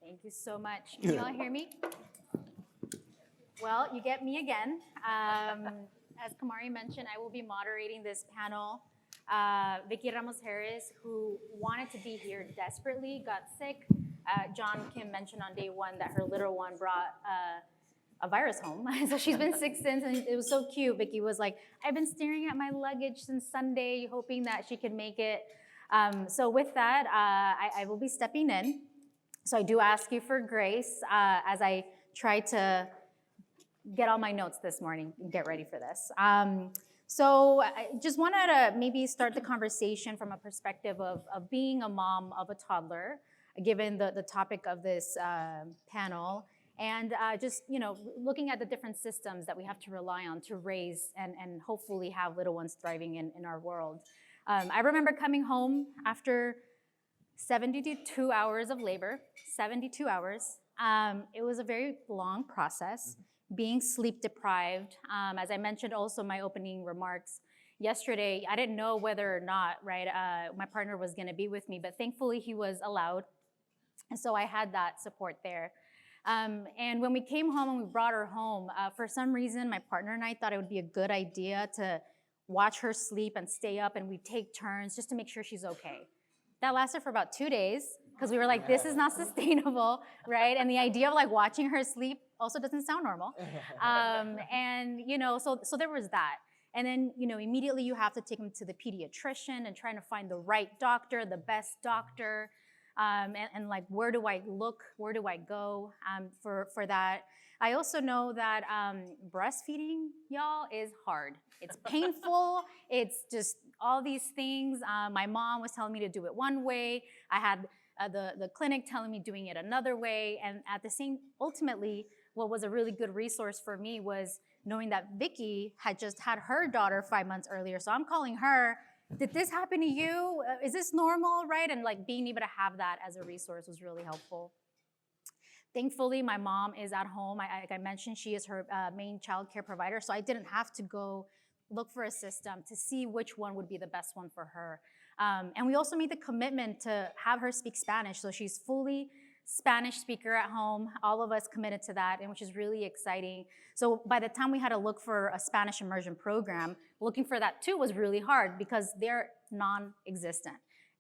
Thank you so much. Can you all hear me? Well, you get me again. As Kamari mentioned, I will be moderating this panel. Vicky Ramos-Harris, who wanted to be here desperately, got sick. John Kim mentioned on day one that her little one brought a virus home. So she's been sick since, and it was so cute. Vicky was like, I've been staring at my luggage since Sunday, hoping that she could make it. So with that, I will be stepping in. So I do ask you for grace as I try to get all my notes this morning and get ready for this. So I just wanted to maybe start the conversation from a perspective of being a mom of a toddler, given the topic of this panel, and just looking at the different systems that we have to rely on to raise and hopefully have little ones thriving in our world. I remember coming home after 72 hours of labor, 72 hours. It was a very long process, being sleep deprived. As I mentioned also in my opening remarks yesterday, I didn't know whether or not, my partner was gonna be with me, but thankfully he was allowed. And so I had that support there. And when we came home and we brought her home, for some reason, my partner and I thought it would be a good idea to watch her sleep and stay up, and we take turns just to make sure she's okay. That lasted for about 2 days because we were like, this is not sustainable, right? And the idea of like watching her sleep also doesn't sound normal. And so there was that. And then immediately you have to take them to the pediatrician and trying to find the right doctor, the best doctor, and like where do I look, where do I go for that. I also know that breastfeeding, y'all, is hard. It's painful. It's just all these things. My mom was telling me to do it one way. I had the clinic telling me doing it another way. And at the same, ultimately, what was a really good resource for me was knowing that Vicky had just had her daughter 5 months earlier. So I'm calling her, did this happen to you? Is this normal, right? And like being able to have that as a resource was really helpful. Thankfully, my mom is at home. Like I mentioned, she is her main child care provider, so I didn't have to go look for a system to see which one would be the best one for her. And we also made the commitment to have her speak Spanish, so she's fully Spanish speaker at home. All of us committed to that, and which is really exciting. So by the time we had to look for a Spanish immersion program, looking for that too was really hard because they're non-existent,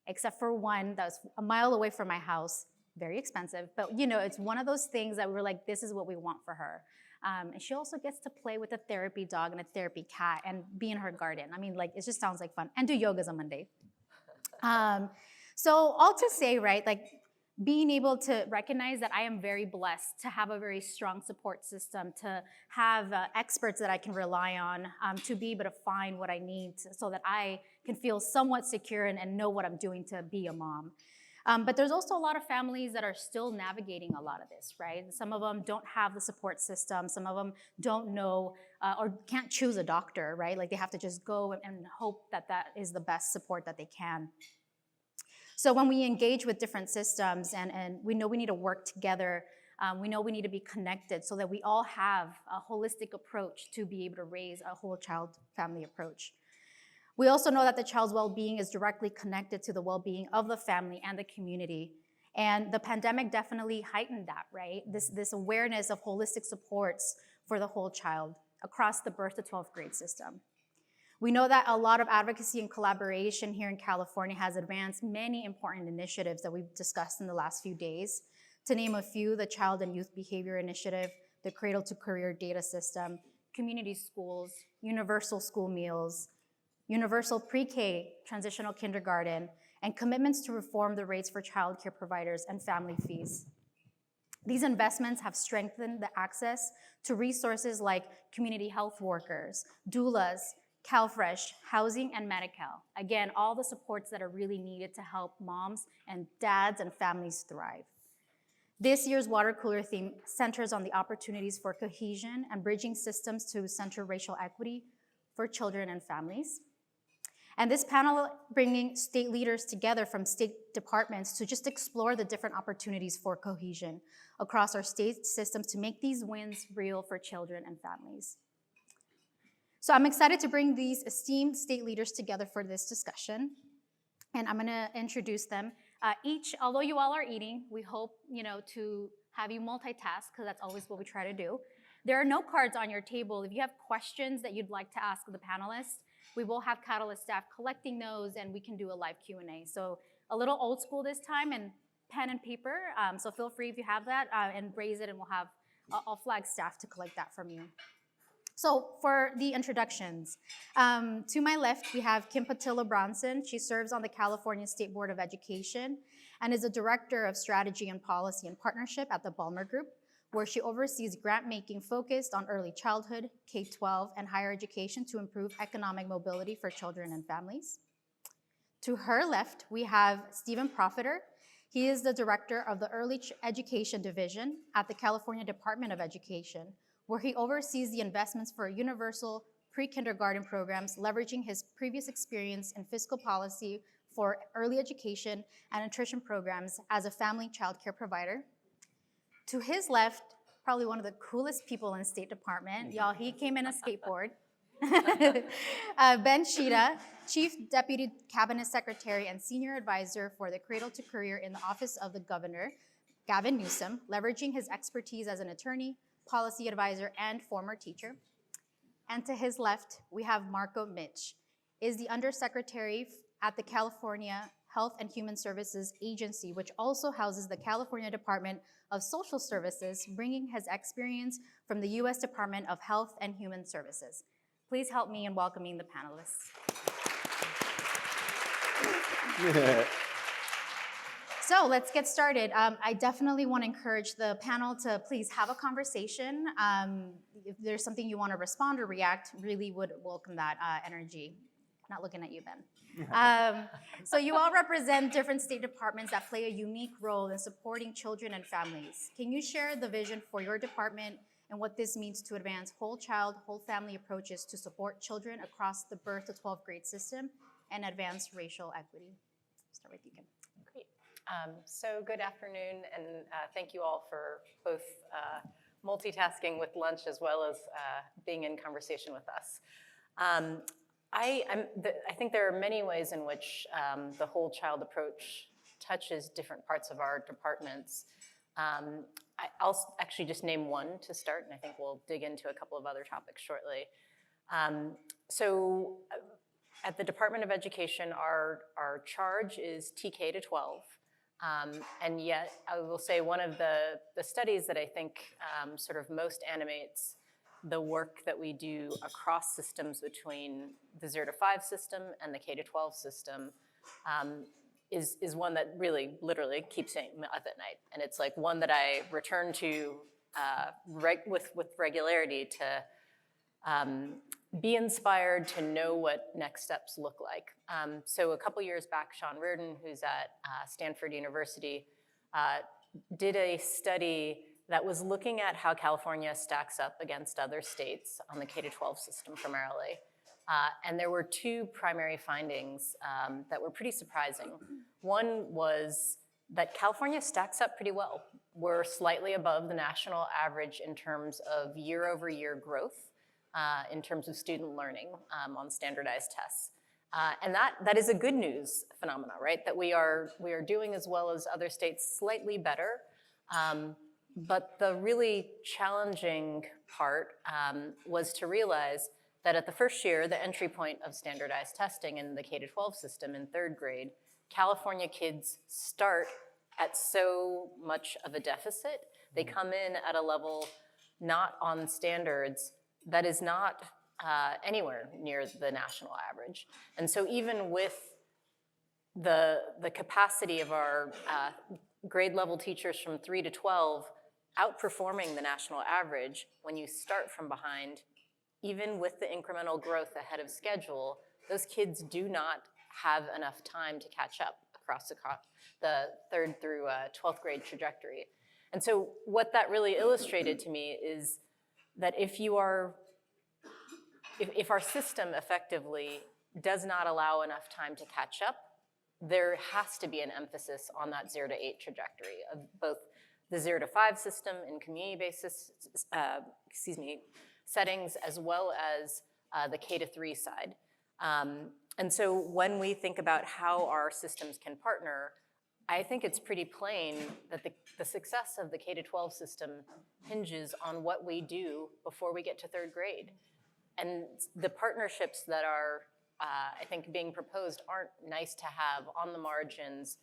except for one that was a mile away from my house. Very expensive, but it's one of those things that we're like, this is what we want for her. And she also gets to play with a therapy dog and a therapy cat and be in her garden. I mean, like, it just sounds like fun. And do yogas on Monday. So all to say, like being able to recognize that I am very blessed to have a very strong support system, to have experts that I can rely on, to be able to find what I need so that I can feel somewhat secure and know what I'm doing to be a mom. But there's also a lot of families that are still navigating a lot of this, right? Some of them don't have the support system. Some of them don't know or can't choose a doctor, right? Like they have to just go and hope that that is the best support that they can. So when we engage with different systems and we know we need to work together, we know we need to be connected so that we all have a holistic approach to be able to raise a whole child family approach. We also know that the child's well-being is directly connected to the well-being of the family and the community. And the pandemic definitely heightened that, right? This awareness of holistic supports for the whole child across the birth to 12th grade system. We know that a lot of advocacy and collaboration here in California has advanced many important initiatives that we've discussed in the last few days. To name a few, the Child and Youth Behavior Initiative, the Cradle to Career Data System, community schools, universal school meals, universal pre-K, transitional kindergarten, and commitments to reform the rates for childcare providers and family fees. These investments have strengthened the access to resources like community health workers, doulas, CalFresh, housing, and Medi-Cal. Again, all the supports that are really needed to help moms and dads and families thrive. This year's water cooler theme centers on the opportunities for cohesion and bridging systems to center racial equity for children and families. And this panel bringing state leaders together from state departments to just explore the different opportunities for cohesion across our state systems to make these wins real for children and families. So I'm excited to bring these esteemed state leaders together for this discussion. And I'm gonna introduce them. Although you all are eating, we hope, to have you multitask, because that's always what we try to do. There are no cards on your table. If you have questions that you'd like to ask the panelists, we will have Catalyst staff collecting those, and we can do a live Q&A. So a little old school this time, and pen and paper. So feel free if you have that, and raise it, and I'll flag staff to collect that from you. So for the introductions, to my left, we have Kim Pattillo Brownson. She serves on the California State Board of Education and is a director of strategy and policy and partnership at the Ballmer Group, where she oversees grant-making focused on early childhood, K-12, and higher education to improve economic mobility for children and families. To her left, we have Stephen Profiter. He is the director of the Early Education Division at the California Department of Education, where he oversees the investments for universal pre-kindergarten programs, leveraging his previous experience in fiscal policy for early education and nutrition programs as a family child care provider. To his left, probably one of the coolest people in State Department. Y'all, he came in a skateboard. Ben Chida, Chief Deputy Cabinet Secretary and Senior Advisor for the Cradle to Career in the Office of the Governor, Gavin Newsom, leveraging his expertise as an attorney, policy advisor, and former teacher. And to his left, we have Marko is the Undersecretary at the California Health and Human Services Agency, which also houses the California Department of Social Services, bringing his experience from the U.S. Department of Health and Human Services. Please help me in welcoming the panelists. So let's get started. I definitely want to encourage the panel to please have a conversation. If there's something you want to respond or react, really would welcome that energy. Not looking at you, Ben. So you all represent different state departments that play a unique role in supporting children and families. Can you share the vision for your department and what this means to advance whole child, whole family approaches to support children across the birth to 12th grade system and advance racial equity? Start with you, Kim. Great. So good afternoon, and thank you all for both multitasking with lunch as well as being in conversation with us. I think there are many ways in which the whole child approach touches different parts of our departments. I'll actually just name one to start, and I think we'll dig into a couple of other topics shortly. So at the Department of Education, our charge is TK to 12. And yet, I will say one of the studies that I think sort of most animates the work that we do across systems between the 0 to 5 system and the K to 12 system is one that really literally keeps me up at night. And it's like one that I return to with regularity to be inspired to know what next steps look like. So a couple years back, Sean Reardon, who's at Stanford University, did a study that was looking at how California stacks up against other states on the K-12 system primarily. And there were two primary findings that were pretty surprising. One was that California stacks up pretty well. We're slightly above the national average in terms of year-over-year growth, in terms of student learning on standardized tests. And that is a good news phenomena, right? That we are doing as well as other states, slightly better. But the really challenging part was to realize that at the first year, the entry point of standardized testing in the K-12 system in 3rd grade, California kids start at so much of a deficit. They come in at a level not on standards that is not anywhere near the national average. And so even with the capacity of our grade level teachers from 3 to 12 outperforming the national average, when you start from behind, even with the incremental growth ahead of schedule, those kids do not have enough time to catch up across the 3rd through 12th grade trajectory. And so what that really illustrated to me is that if our system effectively does not allow enough time to catch up, there has to be an emphasis on that 0 to 8 trajectory of both the 0 to 5 system in community-based settings, as well as the K to 3 side. And so when we think about how our systems can partner, I think it's pretty plain that the success of the K-12 system hinges on what we do before we get to third grade. And the partnerships that are, I think, being proposed aren't nice to have on the margins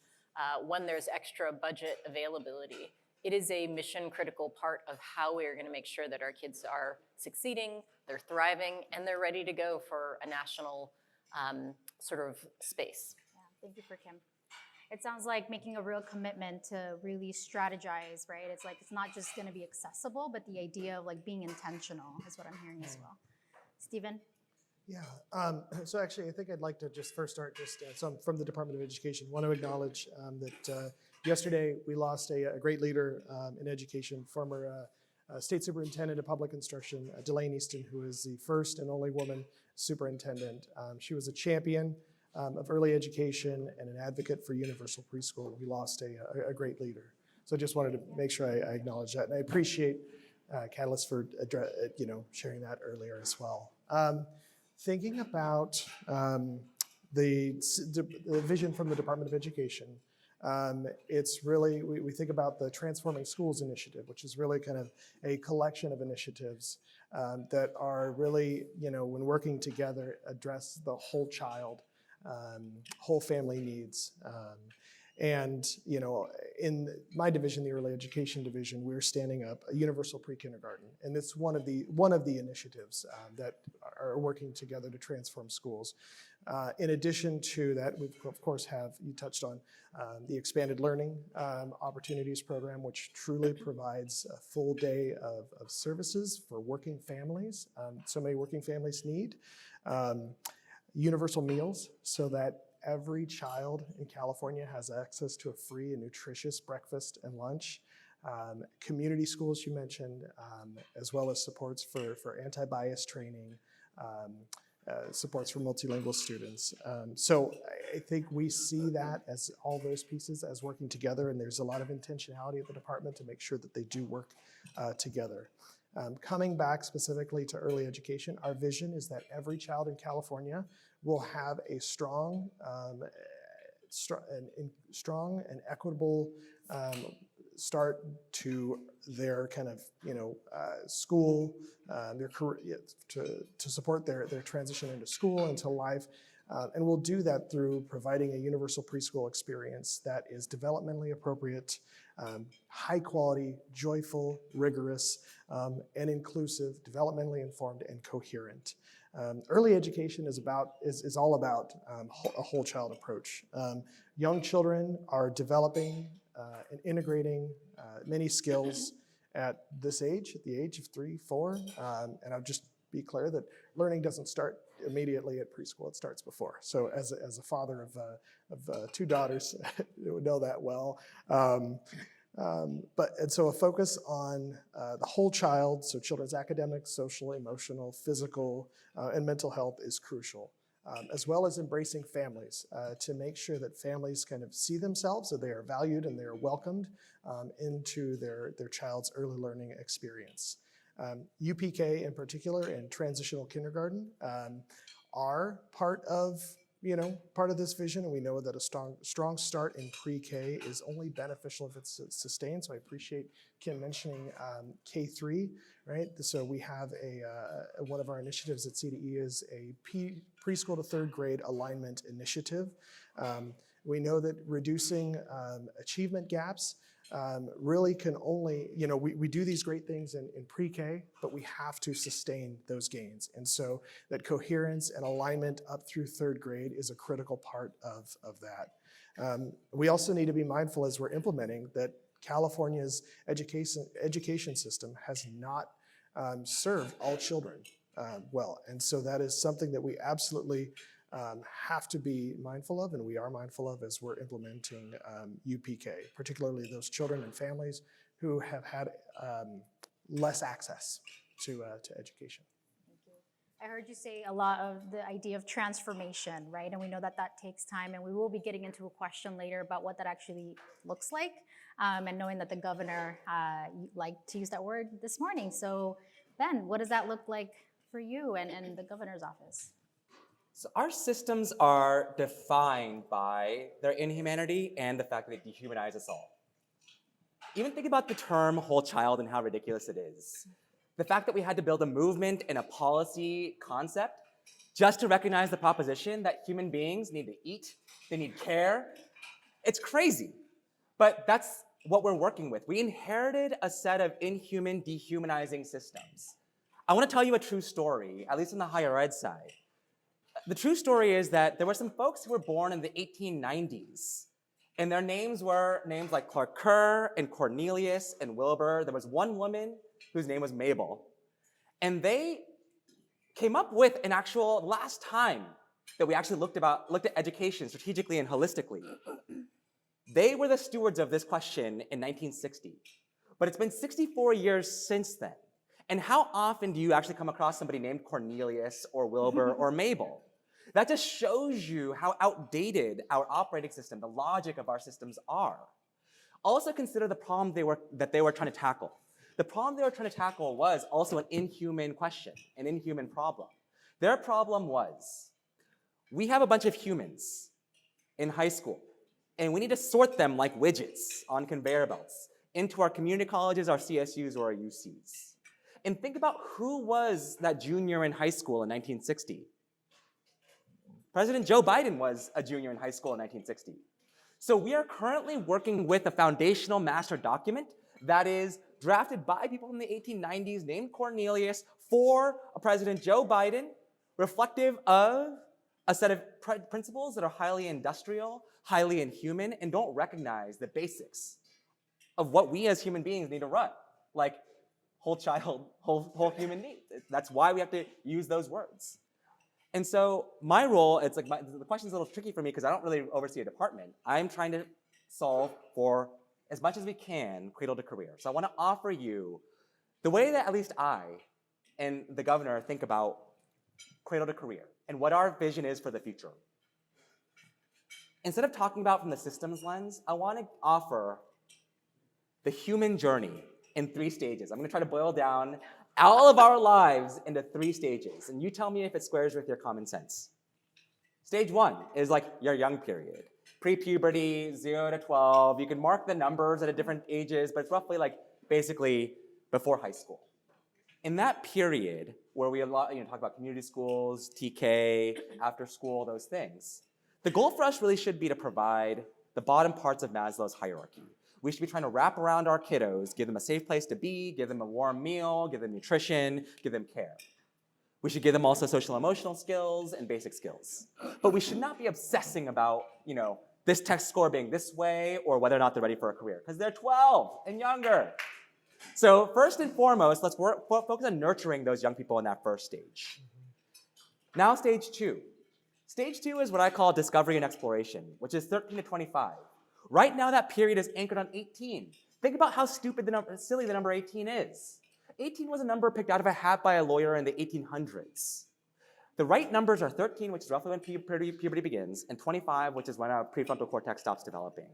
when there's extra budget availability. It is a mission critical part of how we are going to make sure that our kids are succeeding, they're thriving, and they're ready to go for a national sort of space. Yeah, thank you for Kim. It sounds like making a real commitment to really strategize, right? It's like, it's not just going to be accessible, but the idea of like being intentional is what I'm hearing as well. Stephen? Yeah, so actually I think I'd like to just first start just some from the Department of Education. Want to acknowledge that yesterday we lost a great leader in education, former State Superintendent of Public Instruction, Delane Easton, who is the first and only woman superintendent. She was a champion of early education and an advocate for universal preschool. We lost a great leader. So I just wanted to make sure I acknowledge that. And I appreciate Catalyst for sharing that earlier as well. Thinking about the vision from the Department of Education, it's really, we think about the Transforming Schools initiative, which is really kind of a collection of initiatives that are really, when working together, address the whole child, whole family needs. And in my division, the early education division, we're standing up a universal pre-kindergarten, and it's one of the initiatives that are working together to transform schools. In addition to that, we of course have, you touched on the expanded learning opportunities program, which truly provides a full day of services for working families. So many working families need universal meals, so that every child in California has access to a free and nutritious breakfast and lunch. Community schools you mentioned, as well as supports for anti-bias training, supports for multilingual students. So I think we see that as all those pieces as working together, and there's a lot of intentionality at the department to make sure that they do work together. Coming back specifically to early education, our vision is that every child in California will have a strong and equitable start to their kind of school, their career, to support their transition into school, into life. And we'll do that through providing a universal preschool experience that is developmentally appropriate, high quality, joyful, rigorous, and inclusive, developmentally informed, and coherent. Early education is all about a whole child approach. Young children are developing and integrating many skills at this age, at the age of 3, 4. And I'll just be clear that learning doesn't start immediately at preschool, it starts before. So as a father of 2 daughters, you would know that well. And so a focus on the whole child, so children's academic, social, emotional, physical, and mental health is crucial, as well as embracing families to make sure that families kind of see themselves, that they are valued and they are welcomed into their child's early learning experience. UPK in particular and transitional kindergarten are part of this vision, and we know that a strong start in pre-K is only beneficial if it's sustained. So I appreciate Kim mentioning K3, right? So we have one of our initiatives at CDE is a preschool to third grade alignment initiative. We know that reducing achievement gaps really can only, we do these great things in pre-K, but we have to sustain those gains. And so that coherence and alignment up through third grade is a critical part of that. We also need to be mindful as we're implementing that California's education system has not served all children well. And so that is something that we absolutely have to be mindful of, and we are mindful of as we're implementing UPK, particularly those children and families who have had less access to education. Thank you. I heard you say a lot of the idea of transformation, right? And we know that takes time, and we will be getting into a question later about what that actually looks like, and knowing that the governor liked to use that word this morning. So Ben, what does that look like for you and the governor's office? So our systems are defined by their inhumanity and the fact that they dehumanize us all. Even think about the term whole child and how ridiculous it is. The fact that we had to build a movement and a policy concept just to recognize the proposition that human beings need to eat, they need care. It's crazy, but that's what we're working with. We inherited a set of inhuman, dehumanizing systems. I want to tell you a true story, at least on the higher ed side. The true story is that there were some folks who were born in the 1890s, and their names were names like Clark Kerr and Cornelius and Wilbur. There was one woman whose name was Mabel, and they came up with an actual, last time that we actually looked at education strategically and holistically. They were the stewards of this question in 1960, but it's been 64 years since then. And how often do you actually come across somebody named Cornelius or Wilbur or Mabel? That just shows you how outdated our operating system, the logic of our systems are. Also consider the problem that they were trying to tackle. The problem they were trying to tackle was also an inhuman question, an inhuman problem. Their problem was, we have a bunch of humans in high school, and we need to sort them like widgets on conveyor belts into our community colleges, our CSUs, or our UCs. And think about who was that junior in high school in 1960. President Joe Biden was a junior in high school in 1960. So we are currently working with a foundational master document that is drafted by people in the 1890s named Cornelius for President Joe Biden, reflective of a set of principles that are highly industrial, highly inhuman, and don't recognize the basics of what we as human beings need to run, like whole child, whole human need. That's why we have to use those words. And so my role, it's like the question's a little tricky for me because I don't really oversee a department. I'm trying to solve for, as much as we can, cradle to career. So I want to offer you the way that at least I and the governor think about cradle to career and what our vision is for the future. Instead of talking about from the systems lens, I want to offer the human journey in 3 stages. I'm going to try to boil down all of our lives into 3 stages, and you tell me if it squares with your common sense. Stage 1 is like your young period. Pre-puberty, 0 to 12. You can mark the numbers at different ages, but it's roughly like basically before high school. In that period where we talk about community schools, TK, after school, those things, the goal for us really should be to provide the bottom parts of Maslow's hierarchy. We should be trying to wrap around our kiddos, give them a safe place to be, give them a warm meal, give them nutrition, give them care. We should give them also social emotional skills and basic skills. But we should not be obsessing about, this test score being this way or whether or not they're ready for a career, because they're 12 and younger. So first and foremost, let's focus on nurturing those young people in that first stage. Now stage 2. Stage 2 is what I call discovery and exploration, which is 13 to 25. Right now, that period is anchored on 18. Think about how silly the number 18 is. 18 was a number picked out of a hat by a lawyer in the 1800s. The right numbers are 13, which is roughly when puberty begins, and 25, which is when our prefrontal cortex stops developing.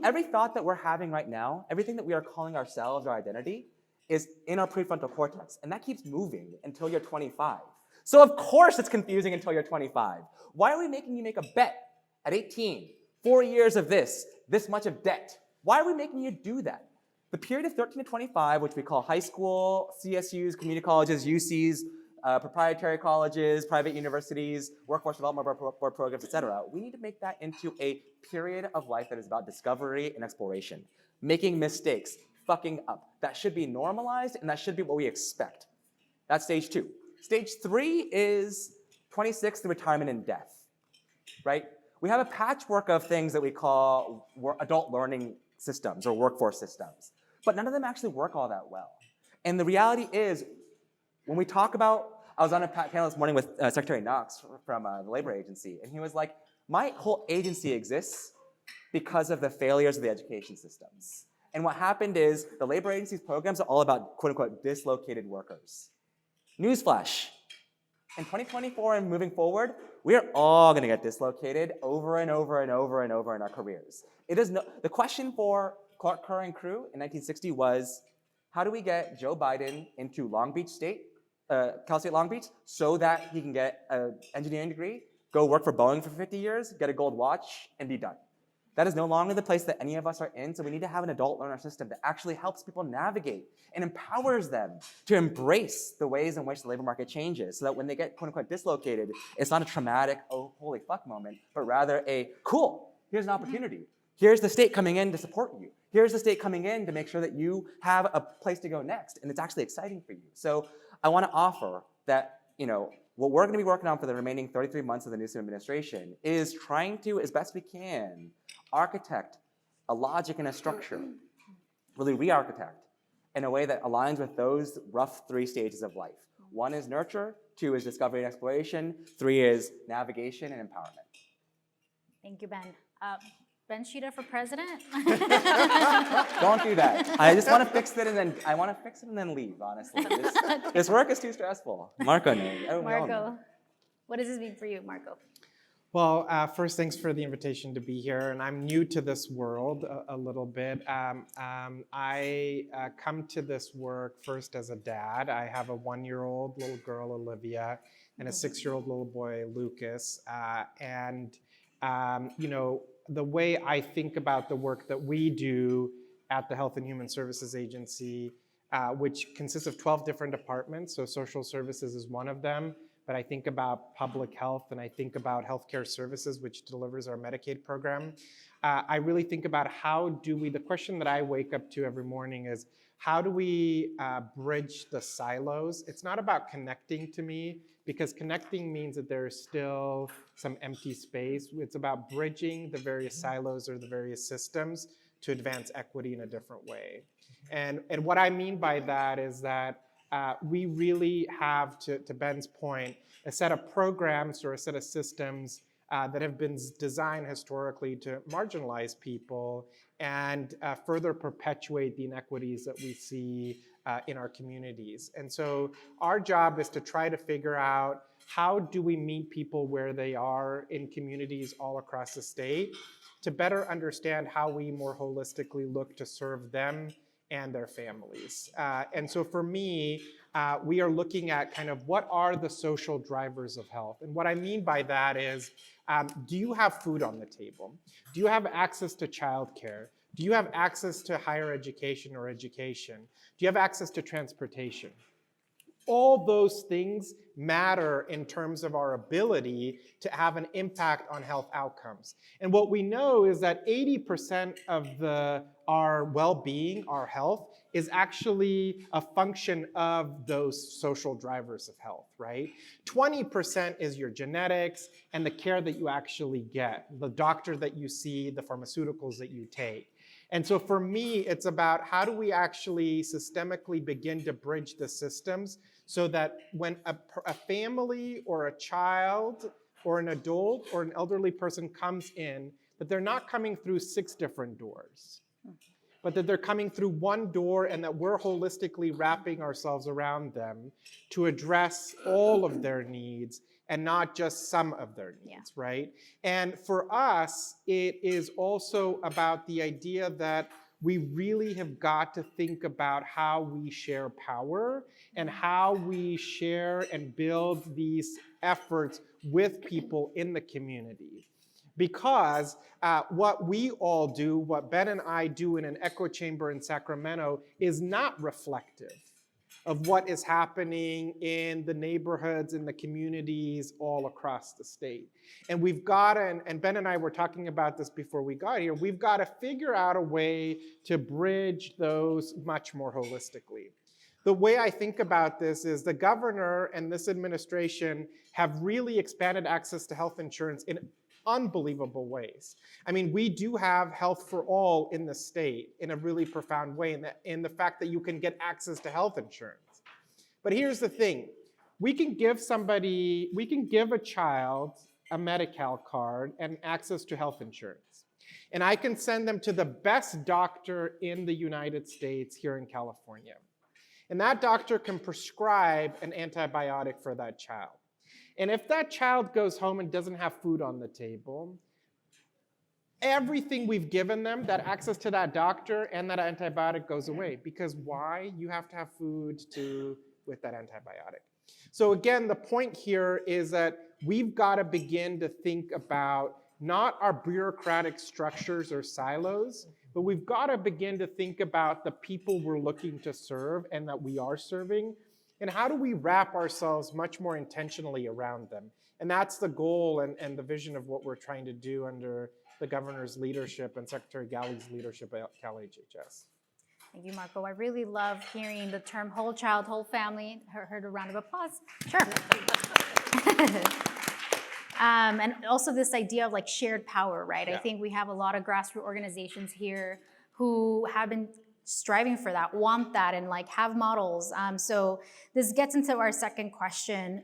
Every thought that we're having right now, everything that we are calling ourselves, our identity, is in our prefrontal cortex, and that keeps moving until you're 25. So of course it's confusing until you're 25. Why are we making you make a bet at 18? 4 years of this much of debt. Why are we making you do that? The period of 13 to 25, which we call high school, CSUs, community colleges, UCs, proprietary colleges, private universities, workforce development board programs, et cetera, we need to make that into a period of life that is about discovery and exploration, making mistakes, fucking up. That should be normalized, and that should be what we expect. That's stage 2. Stage 3 is 26, the retirement and death, right? We have a patchwork of things that we call adult learning systems or workforce systems, but none of them actually work all that well. And the reality is, when we talk about, I was on a panel this morning with Secretary Knox from the Labor Agency, and he was like, my whole agency exists because of the failures of the education systems. And what happened is the Labor Agency's programs are all about quote unquote dislocated workers. Newsflash. In 2024 and moving forward, we are all going to get dislocated over and over and over and over in our careers. The question for Clark Kerr and crew in 1960 was, how do we get Joe Biden into Long Beach State Cal State Long Beach so that he can get an engineering degree, go work for Boeing for 50 years, get a gold watch, and be done. That is no longer the place that any of us are in, so we need to have an adult learner system that actually helps people navigate and empowers them to embrace the ways in which the labor market changes so that when they get quote unquote dislocated, it's not a traumatic, oh, holy fuck moment, but rather a cool, here's an opportunity. Here's the state coming in to support you. Here's the state coming in to make sure that you have a place to go next, and it's actually exciting for you. So I want to offer that, what we're going to be working on for the remaining 33 months of the Newsom administration is trying to, as best we can, architect a logic and a structure, really re-architect in a way that aligns with those rough 3 stages of life. 1 is nurture, 2 is discovery and exploration, 3 is navigation and empowerment. Thank you, Ben. Ben Chida for president? Don't do that. I just want to fix it and then leave, honestly. This work is too stressful. Marko knows. Marko, what does this mean for you, Marko? Well, first, thanks for the invitation to be here. And I'm new to this world a little bit. I come to this work first as a dad. I have a 1-year-old little girl, Olivia, and a 6-year-old little boy, Lucas. The way I think about the work that we do at the Health and Human Services Agency, which consists of 12 different departments, so social services is one of them, but I think about public health and I think about healthcare services, which delivers our Medicaid program. I really think about the question that I wake up to every morning is, how do we bridge the silos? It's not about connecting to me, because connecting means that there's still some empty space. It's about bridging the various silos or the various systems to advance equity in a different way. And what I mean by that is that we really have, to Ben's point, a set of programs or a set of systems that have been designed historically to marginalize people and further perpetuate the inequities that we see in our communities. And so our job is to try to figure out, how do we meet people where they are in communities all across the state to better understand how we more holistically look to serve them and their families. And so for me, we are looking at kind of what are the social drivers of health. And what I mean by that is, do you have food on the table? Do you have access to childcare? Do you have access to higher education or education? Do you have access to transportation? All those things matter in terms of our ability to have an impact on health outcomes. And what we know is that 80% of our well-being, our health, is actually a function of those social drivers of health, right? 20% is your genetics and the care that you actually get, the doctor that you see, the pharmaceuticals that you take. And so for me, it's about how do we actually systemically begin to bridge the systems so that when a family or a child or an adult or an elderly person comes in, that they're not coming through 6 different doors, but that they're coming through one door and that we're holistically wrapping ourselves around them to address all of their needs and not just some of their needs, right? And for us, it is also about the idea that we really have got to think about how we share power and how we share and build these efforts with people in the community. Because what we all do, what Ben and I do in an echo chamber in Sacramento, is not reflective of what is happening in the neighborhoods, in the communities all across the state. And we've got to, and Ben and I were talking about this before we got here, we've got to figure out a way to bridge those much more holistically. The way I think about this is the governor and this administration have really expanded access to health insurance in unbelievable ways. I mean, we do have health for all in the state in a really profound way in the fact that you can get access to health insurance. But here's the thing. We can give a child a Medi-Cal card and access to health insurance. And I can send them to the best doctor in the United States here in California. And that doctor can prescribe an antibiotic for that child. And if that child goes home and doesn't have food on the table, everything we've given them, that access to that doctor and that antibiotic goes away. Because why? You have to have food with that antibiotic. So again, the point here is that we've got to begin to think about not our bureaucratic structures or silos, but we've got to begin to think about the people we're looking to serve and that we are serving, and how do we wrap ourselves much more intentionally around them. And that's the goal and the vision of what we're trying to do under the governor's leadership and Secretary Galley's leadership at Cal HHS. Thank you, Marko. I really love hearing the term whole child, whole family. Heard a round of applause? Sure. And also this idea of like shared power, right? Yeah. I think we have a lot of grassroots organizations here who have been striving for that, want that, and like have models. So this gets into our second question.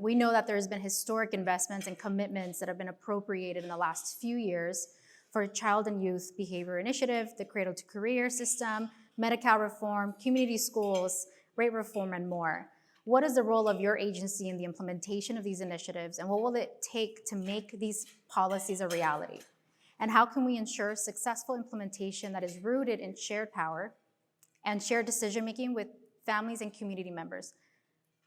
We know that there's been historic investments and commitments that have been appropriated in the last few years for Child and Youth Behavior Initiative, the Cradle to Career System, Medi-Cal reform, community schools, rate reform, and more. What is the role of your agency in the implementation of these initiatives, and what will it take to make these policies a reality? And how can we ensure successful implementation that is rooted in shared power and shared decision-making with families and community members?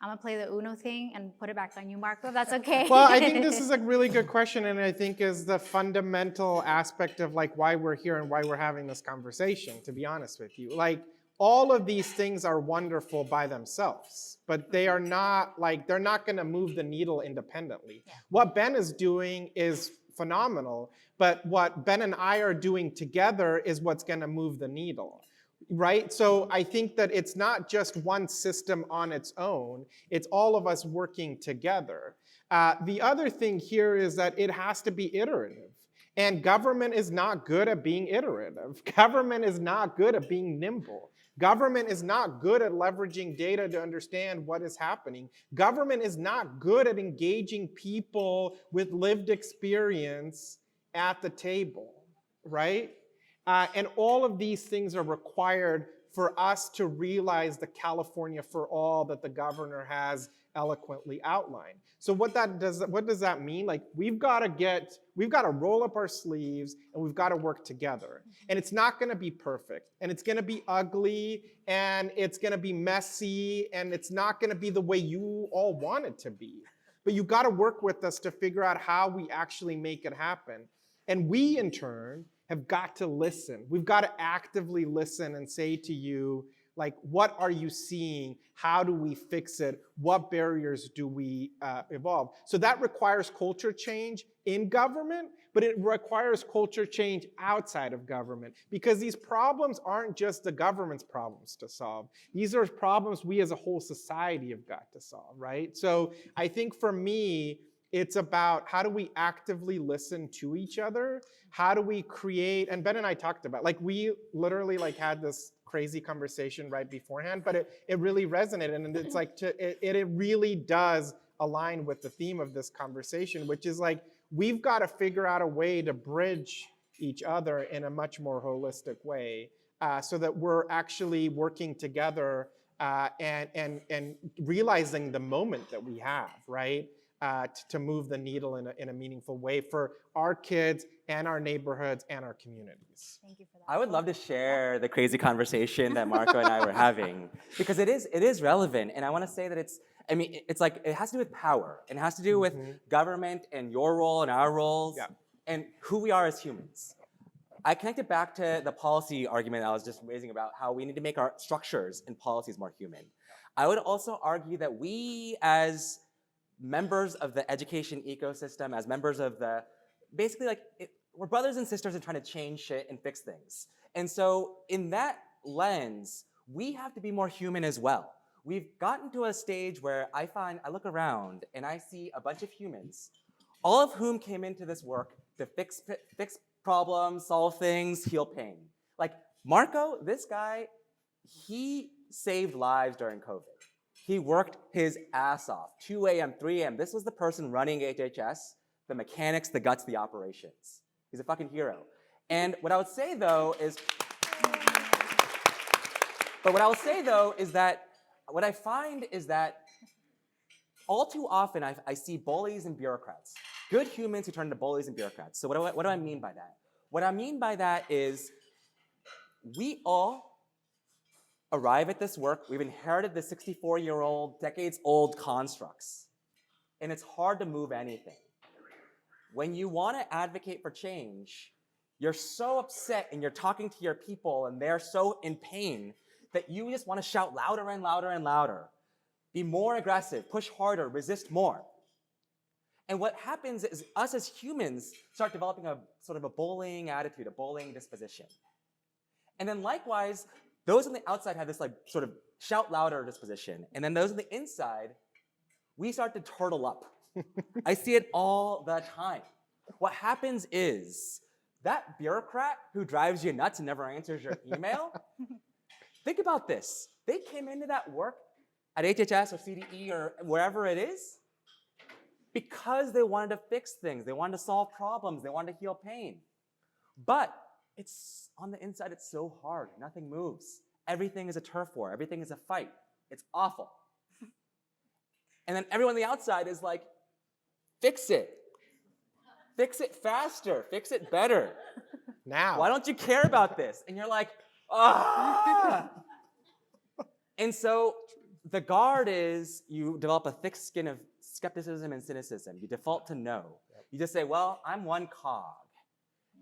I'm gonna play the Uno thing and put it back on you, Marko, if that's okay. Well, I think this is a really good question, and I think is the fundamental aspect of like why we're here and why we're having this conversation, to be honest with you. Like, all of these things are wonderful by themselves, but they are not like, they're not gonna move the needle independently. Yeah. What Ben is doing is phenomenal, but what Ben and I are doing together is what's gonna move the needle. Right? So I think that it's not just one system on its own, it's all of us working together. The other thing here is that it has to be iterative. And government is not good at being iterative. Government is not good at being nimble. Government is not good at leveraging data to understand what is happening. Government is not good at engaging people with lived experience at the table, right? And all of these things are required for us to realize the California for all that the governor has eloquently outlined. So what does that mean? Like, we've got to roll up our sleeves and we've got to work together. And it's not going to be perfect, and it's going to be ugly, and it's going to be messy, and it's not going to be the way you all want it to be. But you've got to work with us to figure out how we actually make it happen. And we, in turn, have got to listen. We've got to actively listen and say to you, like, what are you seeing? How do we fix it? What barriers do we evolve? So that requires culture change in government, but it requires culture change outside of government, because these problems aren't just the government's problems to solve. These are problems we as a whole society have got to solve, right? So I think for me, it's about how do we actively listen to each other? How do we create, and Ben and I talked about, like, we literally like had this crazy conversation right beforehand, but it really resonated, and it's like, it really does align with the theme of this conversation, which is like, we've got to figure out a way to bridge each other in a much more holistic way, so that we're actually working together and realizing the moment that we have, right? To move the needle in a meaningful way for our kids and our neighborhoods and our communities. Thank you for that. I would love to share the crazy conversation that Marko and I were having, because it is relevant, and I want to say that it's like, it has to do with power, and it has to do with government and your role and our roles, and who we are as humans. I connected back to the policy argument I was just raising about how we need to make our structures and policies more human. I would also argue that we, as members of the education ecosystem, as members of the, basically like, we're brothers and sisters in trying to change shit and fix things. And so in that lens, we have to be more human as well. We've gotten to a stage where I look around and I see a bunch of humans, all of whom came into this work to fix problems, solve things, heal pain. Like Marko, this guy, he saved lives during COVID. He worked his ass off, 2 a.m., 3 a.m. This was the person running HHS, the mechanics, the guts, the operations. He's a fucking hero. And what I would say though is that what I find is that all too often I see bullies and bureaucrats, good humans who turn into bullies and bureaucrats. So what do I mean by that? What I mean by that is we all arrive at this work, we've inherited the 64-year-old, decades-old constructs. And it's hard to move anything. When you want to advocate for change, you're so upset and you're talking to your people and they're so in pain that you just want to shout louder and louder and louder. Be more aggressive, push harder, resist more. And what happens is us as humans start developing a sort of a bullying attitude, a bullying disposition. And then likewise, those on the outside have this like sort of shout louder disposition. And then those on the inside, we start to turtle up. I see it all the time. What happens is that bureaucrat who drives you nuts and never answers your email, think about this. They came into that work at HHS or CDE or wherever it is because they wanted to fix things. They wanted to solve problems. They wanted to heal pain. But it's on the inside, it's so hard. Nothing moves. Everything is a turf war. Everything is a fight. It's awful. And then everyone on the outside is like, fix it. Fix it faster. Fix it better. Now. Why don't you care about this? And you're like, ah. And so the guard is you develop a thick skin of skepticism and cynicism. You default to no. You just say, well, I'm one cog.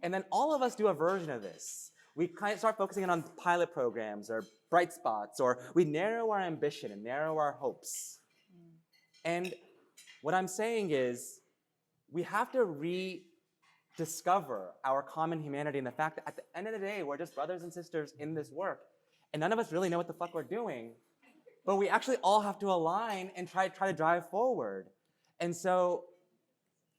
And then all of us do a version of this. We kind of start focusing on pilot programs or bright spots, or we narrow our ambition and narrow our hopes. And what I'm saying is we have to rediscover our common humanity and the fact that at the end of the day, we're just brothers and sisters in this work. And none of us really know what the fuck we're doing. But we actually all have to align and try to drive forward. And so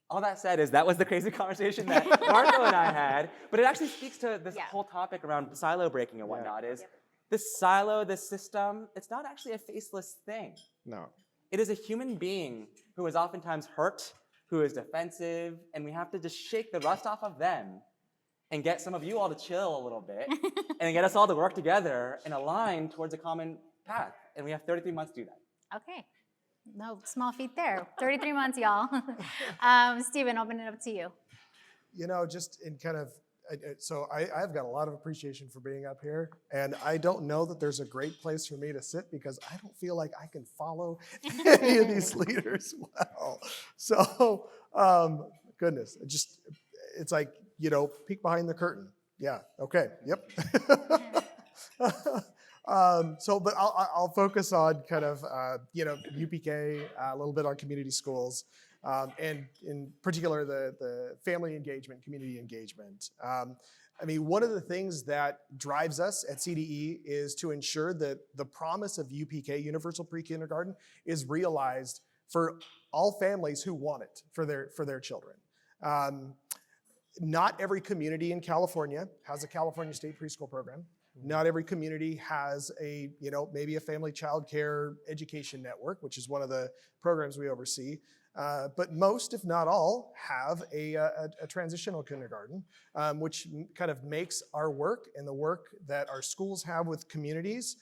all that said is that was the crazy conversation that Marko and I had. But it actually speaks to this whole topic around silo breaking and whatnot is this silo, this system, it's not actually a faceless thing. No. It is a human being who is oftentimes hurt, who is defensive, and we have to just shake the rust off of them and get some of you all to chill a little bit and get us all to work together and align towards a common path. And we have 33 months to do that. Okay. No small feat there. 33 months, y'all. Stephen, open it up to you. You know, just in kind of, so I've got a lot of appreciation for being up here, and I don't know that there's a great place for me to sit because I don't feel like I can follow any of these leaders well. So, goodness, it's like, you know, peek behind the curtain. Yeah, okay, yep. But I'll focus on kind of, you know, UPK, a little bit on community schools, and in particular, the family engagement, community engagement. I mean, one of the things that drives us at CDE is to ensure that the promise of UPK, Universal Pre-Kindergarten, is realized for all families who want it for their children. Not every community in California has a California State Preschool Program. Not every community has a, you know, maybe a family child care education network, which is one of the programs we oversee. But most, if not all, have a transitional kindergarten, which kind of makes our work and the work that our schools have with communities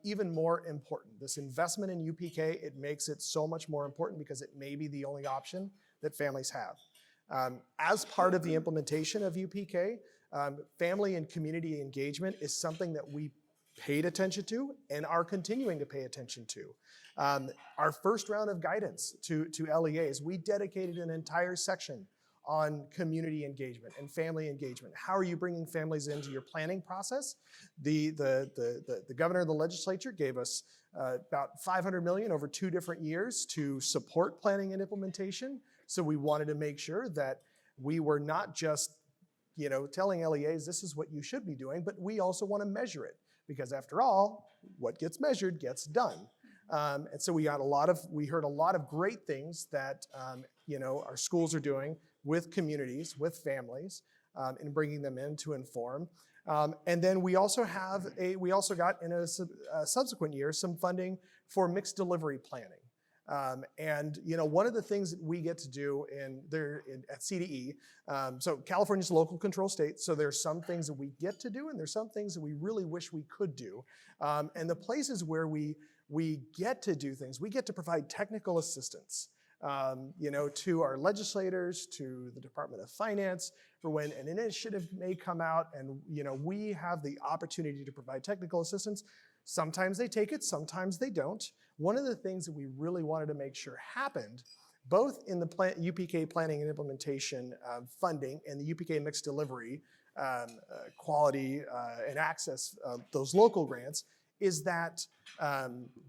even more important. This investment in UPK, it makes it so much more important because it may be the only option that families have. As part of the implementation of UPK, family and community engagement is something that we paid attention to and are continuing to pay attention to. Our first round of guidance to LEAs, we dedicated an entire section on community engagement and family engagement. How are you bringing families into your planning process? The governor of the legislature gave us about $500 million over 2 different years to support planning and implementation. So we wanted to make sure that we were not just, you know, telling LEAs this is what you should be doing, but we also want to measure it because after all, what gets measured gets done. And so we heard a lot of great things that you know, our schools are doing with communities, with families, and bringing them in to inform. And then we also got in a subsequent year some funding for mixed delivery planning. And you know, one of the things that we get to do at CDE, so California's a local control state, so there's some things that we get to do and there's some things that we really wish we could do. And the places where we get to do things, we get to provide technical assistance to our legislators, to the Department of Finance, for when an initiative may come out and we have the opportunity to provide technical assistance. Sometimes they take it, sometimes they don't. One of the things that we really wanted to make sure happened, both in the UPK planning and implementation funding and the UPK mixed delivery quality and access, those local grants, is that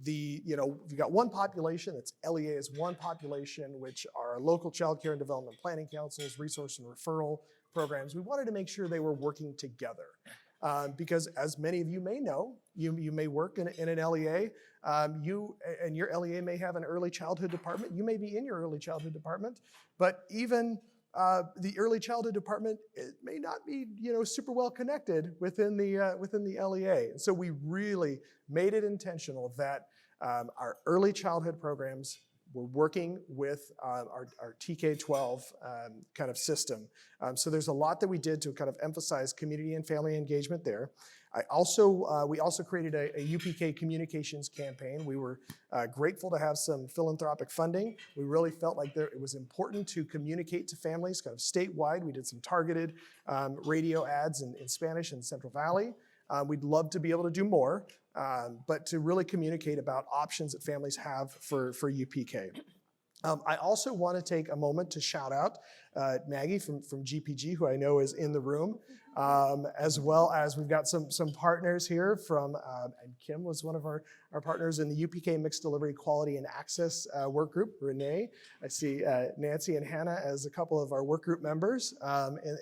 you've got one population, that's LEA is one population, which are local child care and development planning councils, resource and referral programs. We wanted to make sure they were working together. Because as many of you may know, you may work in an LEA, and your LEA may have an early childhood department. You may be in your early childhood department, but even the early childhood department, it may not be super well connected within the LEA. And so we really made it intentional that our early childhood programs were working with our TK-12 kind of system. So there's a lot that we did to kind of emphasize community and family engagement there. We also created a UPK communications campaign. We were grateful to have some philanthropic funding. We really felt like it was important to communicate to families kind of statewide. We did some targeted radio ads in Spanish in Central Valley. We'd love to be able to do more, but to really communicate about options that families have for UPK. I also want to take a moment to shout out Maggie from GPG, who I know is in the room, as well as we've got some partners here from, and Kim was one of our partners in the UPK Mixed Delivery Quality and Access work group, Renee. I see Nancy and Hannah as a couple of our work group members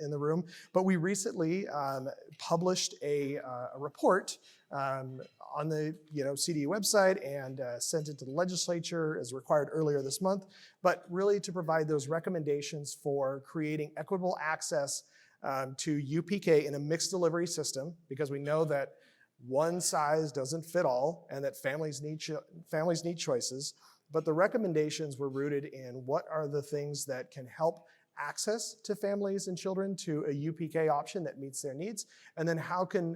in the room. But we recently published a report on the CDE website and sent it to the legislature as required earlier this month, but really to provide those recommendations for creating equitable access to UPK in a mixed delivery system, because we know that one size doesn't fit all and that families need choices. But the recommendations were rooted in what are the things that can help access to families and children to a UPK option that meets their needs, and then how can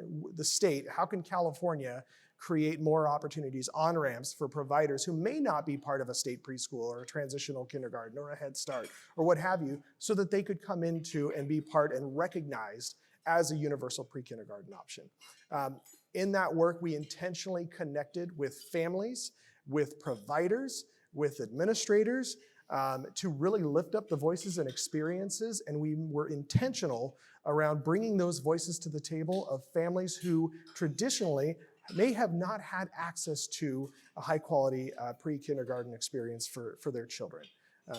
California create more opportunities, on-ramps for providers who may not be part of a state preschool or a transitional kindergarten or a Head Start or what have you, so that they could come into and be part and recognized as a universal pre-kindergarten option. In that work, we intentionally connected with families, with providers, with administrators, to really lift up the voices and experiences, and we were intentional around bringing those voices to the table of families who traditionally may have not had access to a high-quality pre-kindergarten experience for their children.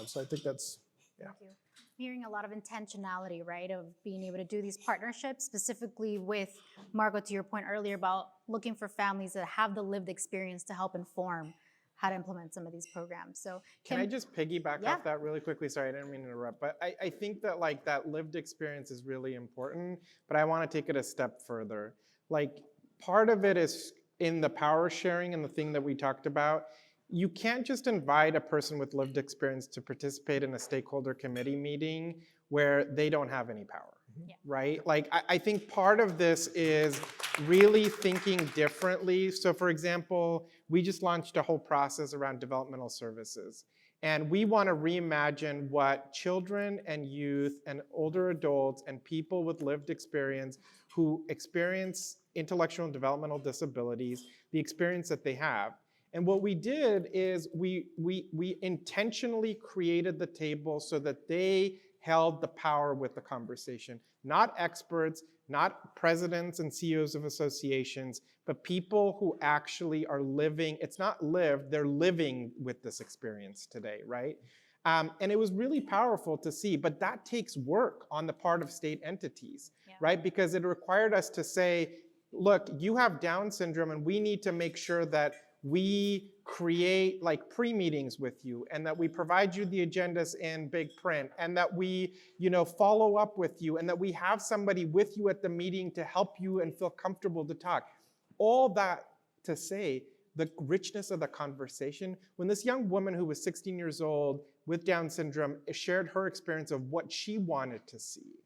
So I think that's, yeah. Thank you. I'm hearing a lot of intentionality, right, of being able to do these partnerships, specifically with Marko, to your point earlier about looking for families that have the lived experience to help inform how to implement some of these programs. So Can I just piggyback Yeah. off that really quickly? Sorry, I didn't mean to interrupt, but I think that like that lived experience is really important, but I want to take it a step further. Like part of it is in the power sharing and the thing that we talked about. You can't just invite a person with lived experience to participate in a stakeholder committee meeting where they don't have any power, right? Like I think part of this is really thinking differently. So for example, we just launched a whole process around developmental services. And we want to reimagine what children and youth and older adults and people with lived experience who experience intellectual and developmental disabilities, the experience that they have. And what we did is we intentionally created the table so that they held the power with the conversation. Not experts, not presidents and CEOs of associations, but people who actually are living, it's not lived, they're living with this experience today, right? And it was really powerful to see, but that takes work on the part of state entities, right? Because it required us to say, look, you have Down syndrome and we need to make sure that we create like pre-meetings with you and that we provide you the agendas in big print and that we, follow up with you and that we have somebody with you at the meeting to help you and feel comfortable to talk. All that to say, the richness of the conversation, when this young woman who was 16 years old with Down syndrome shared her experience of what she wanted to see,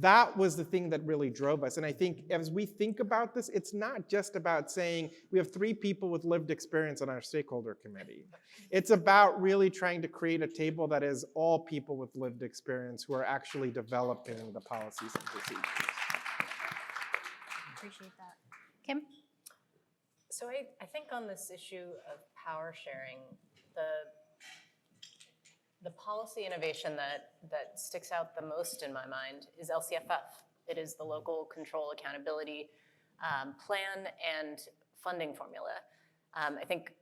That was the thing that really drove us. And I think as we think about this, it's not just about saying we have 3 people with lived experience on our stakeholder committee. It's about really trying to create a table that is all people with lived experience who are actually developing the policies and procedures. Appreciate that. Kim? So I think on this issue of power sharing, the policy innovation that sticks out the most in my mind is LCFF. It is the Local Control Accountability Plan and funding formula. I think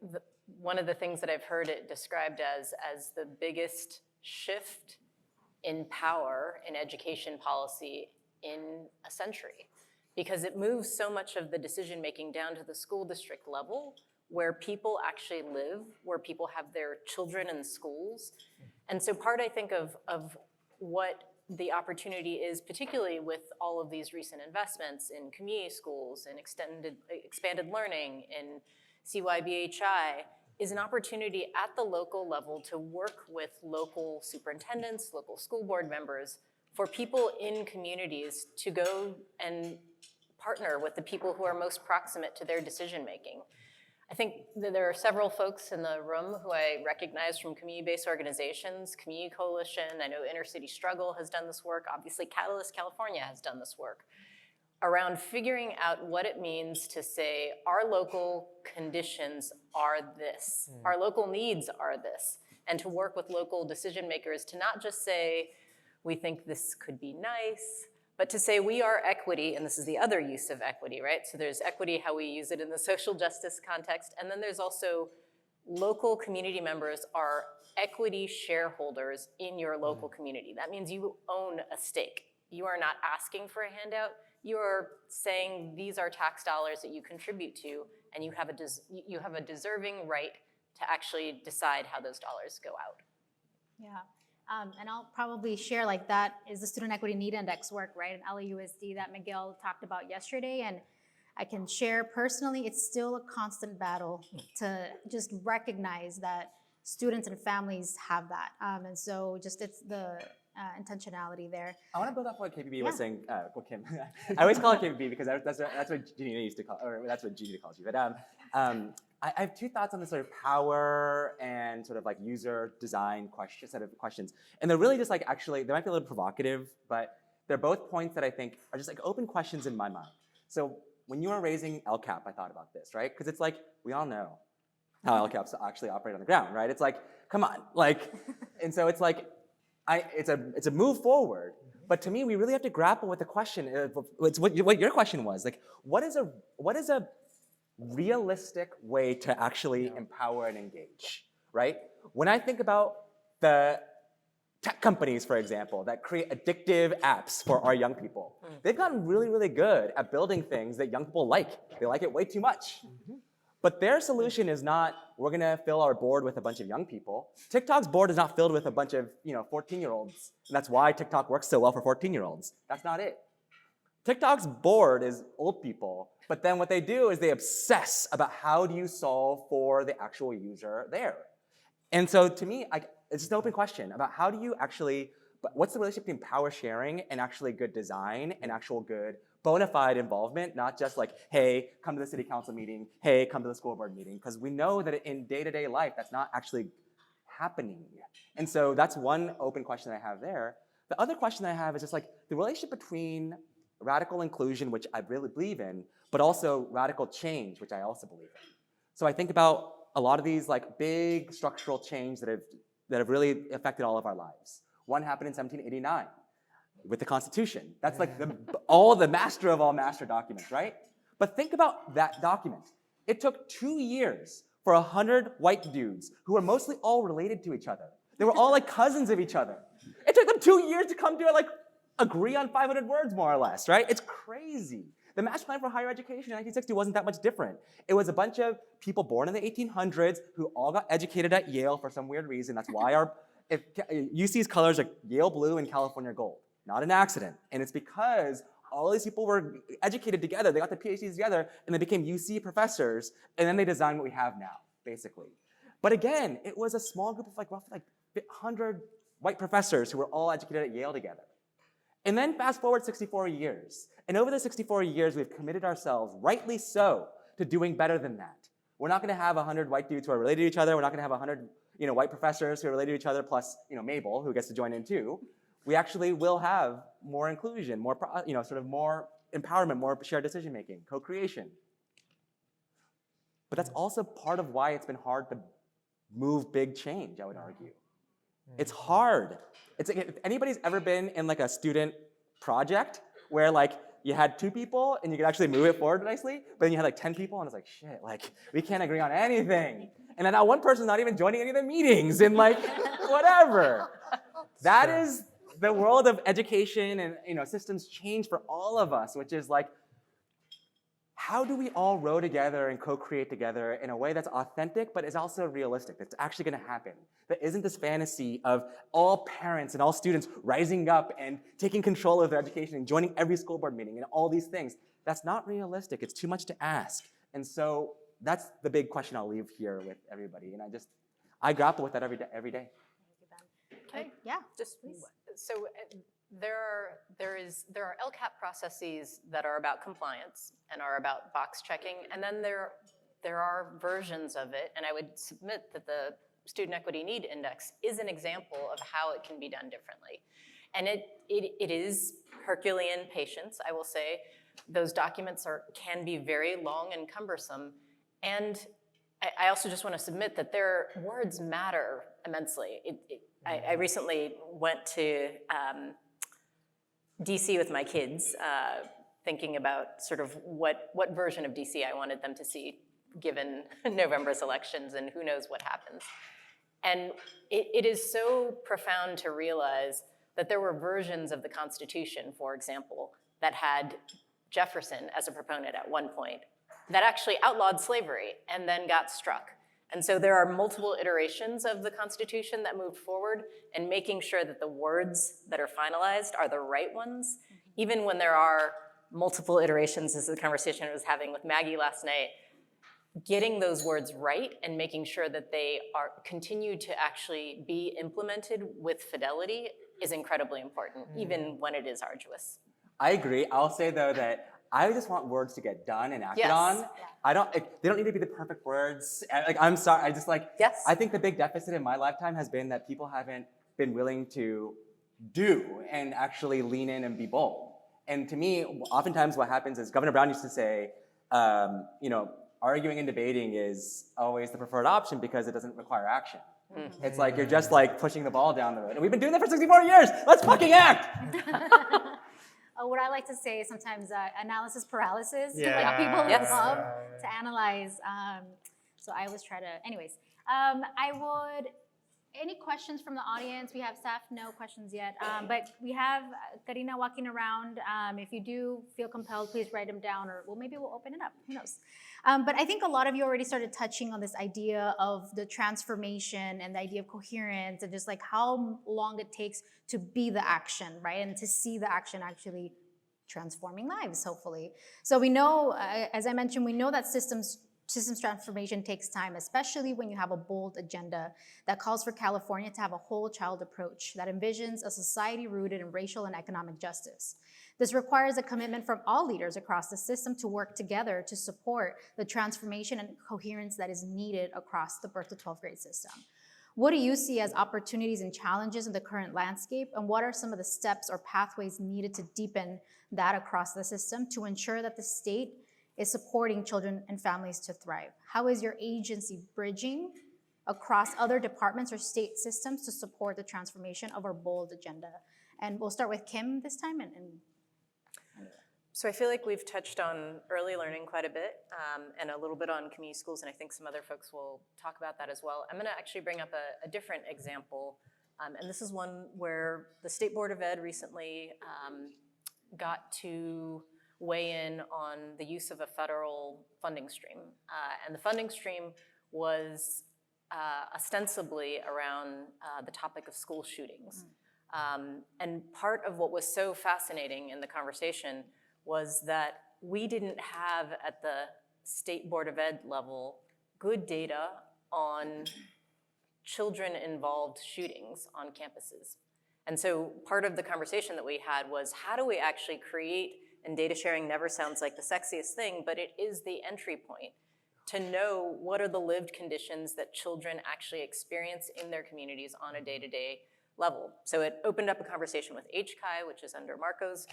one of the things that I've heard it described as the biggest shift in power in education policy in a century, because it moves so much of the decision-making down to the school district level, where people actually live, where people have their children in schools. And so part, I think, of what the opportunity is, particularly with all of these recent investments in community schools and expanded learning in CYBHI, is an opportunity at the local level to work with local superintendents, local school board members, for people in communities to go and partner with the people who are most proximate to their decision-making. I think that there are several folks in the room who I recognize from community-based organizations, Community Coalition, I know Inner City Struggle has done this work, obviously Catalyst California has done this work, around figuring out what it means to say our local conditions are this, our local needs are this, and to work with local decision makers to not just say, we think this could be nice, but to say we are equity, and this is the other use of equity, right? So there's equity, how we use it in the social justice context, and then there's also local community members are equity shareholders in your local community. That means you own a stake. You are not asking for a handout. You are saying these are tax dollars that you contribute to, and you have a deserving right to actually decide how those dollars go out. Yeah. And I'll probably share, like, that is the Student Equity Need Index work, right, in LAUSD that Miguel talked about yesterday. And I can share personally, it's still a constant battle to just recognize that students and families have that. And so just it's the intentionality there. I want to build off what KPB was Yeah. saying. Kim, I always call it KPB because that's what Gina used to call, or that's what Gina calls you. But I have 2 thoughts on this sort of power and sort of like user design set of questions. And they're really just like, actually, they might be a little provocative, but they're both points that I think are just like open questions in my mind. So when you were raising LCAP, I thought about this, right? Because it's like, we all know how LCAPs actually operate on the ground, right? It's like, come on, like, and so it's like, it's a move forward. But to me, we really have to grapple with the question. It's what your question was, like, what is a realistic way to actually empower and engage, right? When I think about the tech companies, for example, that create addictive apps for our young people, they've gotten really, really good at building things that young people like. They like it way too much. But their solution is not, we're gonna fill our board with a bunch of young people. TikTok's board is not filled with a bunch of 14-year-olds. And that's why TikTok works so well for 14-year-olds. That's not it. TikTok's board is old people, but then what they do is they obsess about how do you solve for the actual user there. And so to me, it's just an open question about how do you actually, what's the relationship between power sharing and actually good design and actual good bona fide involvement, not just like, hey, come to the city council meeting, hey, come to the school board meeting, because we know that in day-to-day life, that's not actually happening. And so that's one open question I have there. The other question I have is just like the relationship between radical inclusion, which I really believe in, but also radical change, which I also believe in. So I think about a lot of these like big structural change that have really affected all of our lives. One happened in 1789 with the Constitution. That's like the master of all master documents, right? But think about that document. It took 2 years for 100 white dudes who were mostly all related to each other. They were all like cousins of each other. It took them 2 years to come to like agree on 500 words, more or less, right? It's crazy. The Master Plan for Higher Education in 1960 wasn't that much different. It was a bunch of people born in the 1800s who all got educated at Yale for some weird reason. That's why UC's colors are Yale blue and California gold. Not an accident. And it's because all these people were educated together. They got their PhDs together, and they became UC professors, and then they designed what we have now, basically. But again, it was a small group of like roughly like 100 white professors who were all educated at Yale together. And then fast forward 64 years. And over the 64 years, we've committed ourselves, rightly so, to doing better than that. We're not going to have 100 white dudes who are related to each other. We're not going to have 100 white professors who are related to each other, plus Mabel, who gets to join in too. We actually will have more inclusion, more sort of more empowerment, more shared decision making, co-creation. But that's also part of why it's been hard to move big change, I would argue. It's hard. It's like, if anybody's ever been in like a student project where like you had 2 people and you could actually move it forward nicely, but then you had like 10 people and it's like, shit, like we can't agree on anything. And then now one person's not even joining any of the meetings and like whatever. That is the world of education and systems change for all of us, which is like, how do we all row together and co-create together in a way that's authentic, but is also realistic, that's actually gonna happen? That isn't this fantasy of all parents and all students rising up and taking control of their education and joining every school board meeting and all these things. That's not realistic, it's too much to ask. And so that's the big question I'll leave here with everybody. And I grapple with that every day. Okay. Yeah, Just please. so there are LCAP processes that are about compliance and are about box checking, and then there are versions of it, and I would submit that the Student Equity Need Index is an example of how it can be done differently. And it is Herculean patience, I will say. Those documents can be very long and cumbersome, and I also just want to submit that their words matter immensely. I recently went to DC with my kids, thinking about sort of what version of DC I wanted them to see given November's elections and who knows what happens. And it is so profound to realize that there were versions of the Constitution, for example, that had Jefferson as a proponent at one point, that actually outlawed slavery and then got struck. And so there are multiple iterations of the Constitution that moved forward, and making sure that the words that are finalized are the right ones, even when there are multiple iterations. This is the conversation I was having with Maggie last night. Getting those words right and making sure that they continue to actually be implemented with fidelity is incredibly important, even when it is arduous. I agree. I'll say though that I just want words to get done and acted on. They don't need to be the perfect words. Like, I'm sorry, I think the big deficit in my lifetime has been that people haven't been willing to do and actually lean in and be bold. And to me, oftentimes what happens is Governor Brown used to say, arguing and debating is always the preferred option because it doesn't require action. Mm-hmm. It's like you're just like pushing the ball down the road. And we've been doing that for 64 years. Let's fucking act. What I like to say is sometimes analysis paralysis. Yeah. Like people Yes. love to analyze. So I always try to, anyways. Any questions from the audience? We have staff, no questions yet. But we have Karina walking around. If you do feel compelled, please write them down, or maybe we'll open it up, who knows? But I think a lot of you already started touching on this idea of the transformation and the idea of coherence and just like how long it takes to be the action, right? And to see the action actually transforming lives, hopefully. So we know, as I mentioned, we know that systems transformation takes time, especially when you have a bold agenda that calls for California to have a whole child approach that envisions a society rooted in racial and economic justice. This requires a commitment from all leaders across the system to work together to support the transformation and coherence that is needed across the birth to 12th grade system. What do you see as opportunities and challenges in the current landscape, and what are some of the steps or pathways needed to deepen that across the system to ensure that the state is supporting children and families to thrive? How is your agency bridging across other departments or state systems to support the transformation of our bold agenda? And we'll start with Kim this time. So I feel like we've touched on early learning quite a bit, and a little bit on community schools, and I think some other folks will talk about that as well. I'm gonna actually bring up a different example, and this is one where the State Board of Ed recently got to weigh in on the use of a federal funding stream. And the funding stream was ostensibly around the topic of school shootings. And part of what was so fascinating in the conversation was that we didn't have at the State Board of Ed level good data on children-involved shootings on campuses. And so part of the conversation that we had was, how do we actually create, and data sharing never sounds like the sexiest thing, but it is the entry point to know what are the lived conditions that children actually experience in their communities on a day-to-day level. So it opened up a conversation with HCI, which is under Marko's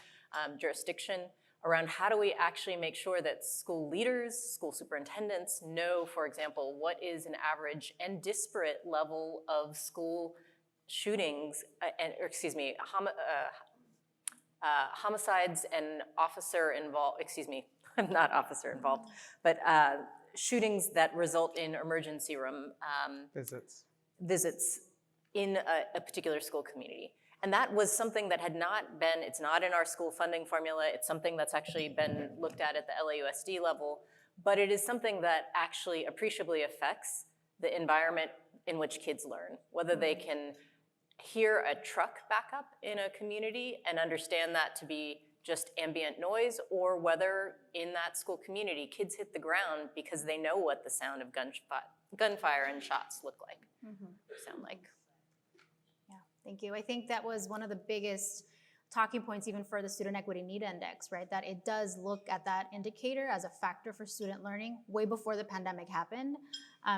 jurisdiction, around how do we actually make sure that school leaders, school superintendents know, for example, what is an average and disparate level of school shootings, homicides and officer involved, not officer involved, but shootings that result in emergency room visits in a particular school community. And that was something that had not been, it's not in our school funding formula, it's something that's actually been looked at the LAUSD level, but it is something that actually appreciably affects the environment in which kids learn, whether they can hear a truck backup in a community and understand that to be just ambient noise, or whether in that school community, kids hit the ground because they know what the sound of gunfire and shots look like, sound like. Yeah, thank you. I think that was one of the biggest talking points even for the Student Equity Need Index, right? That it does look at that indicator as a factor for student learning way before the pandemic happened.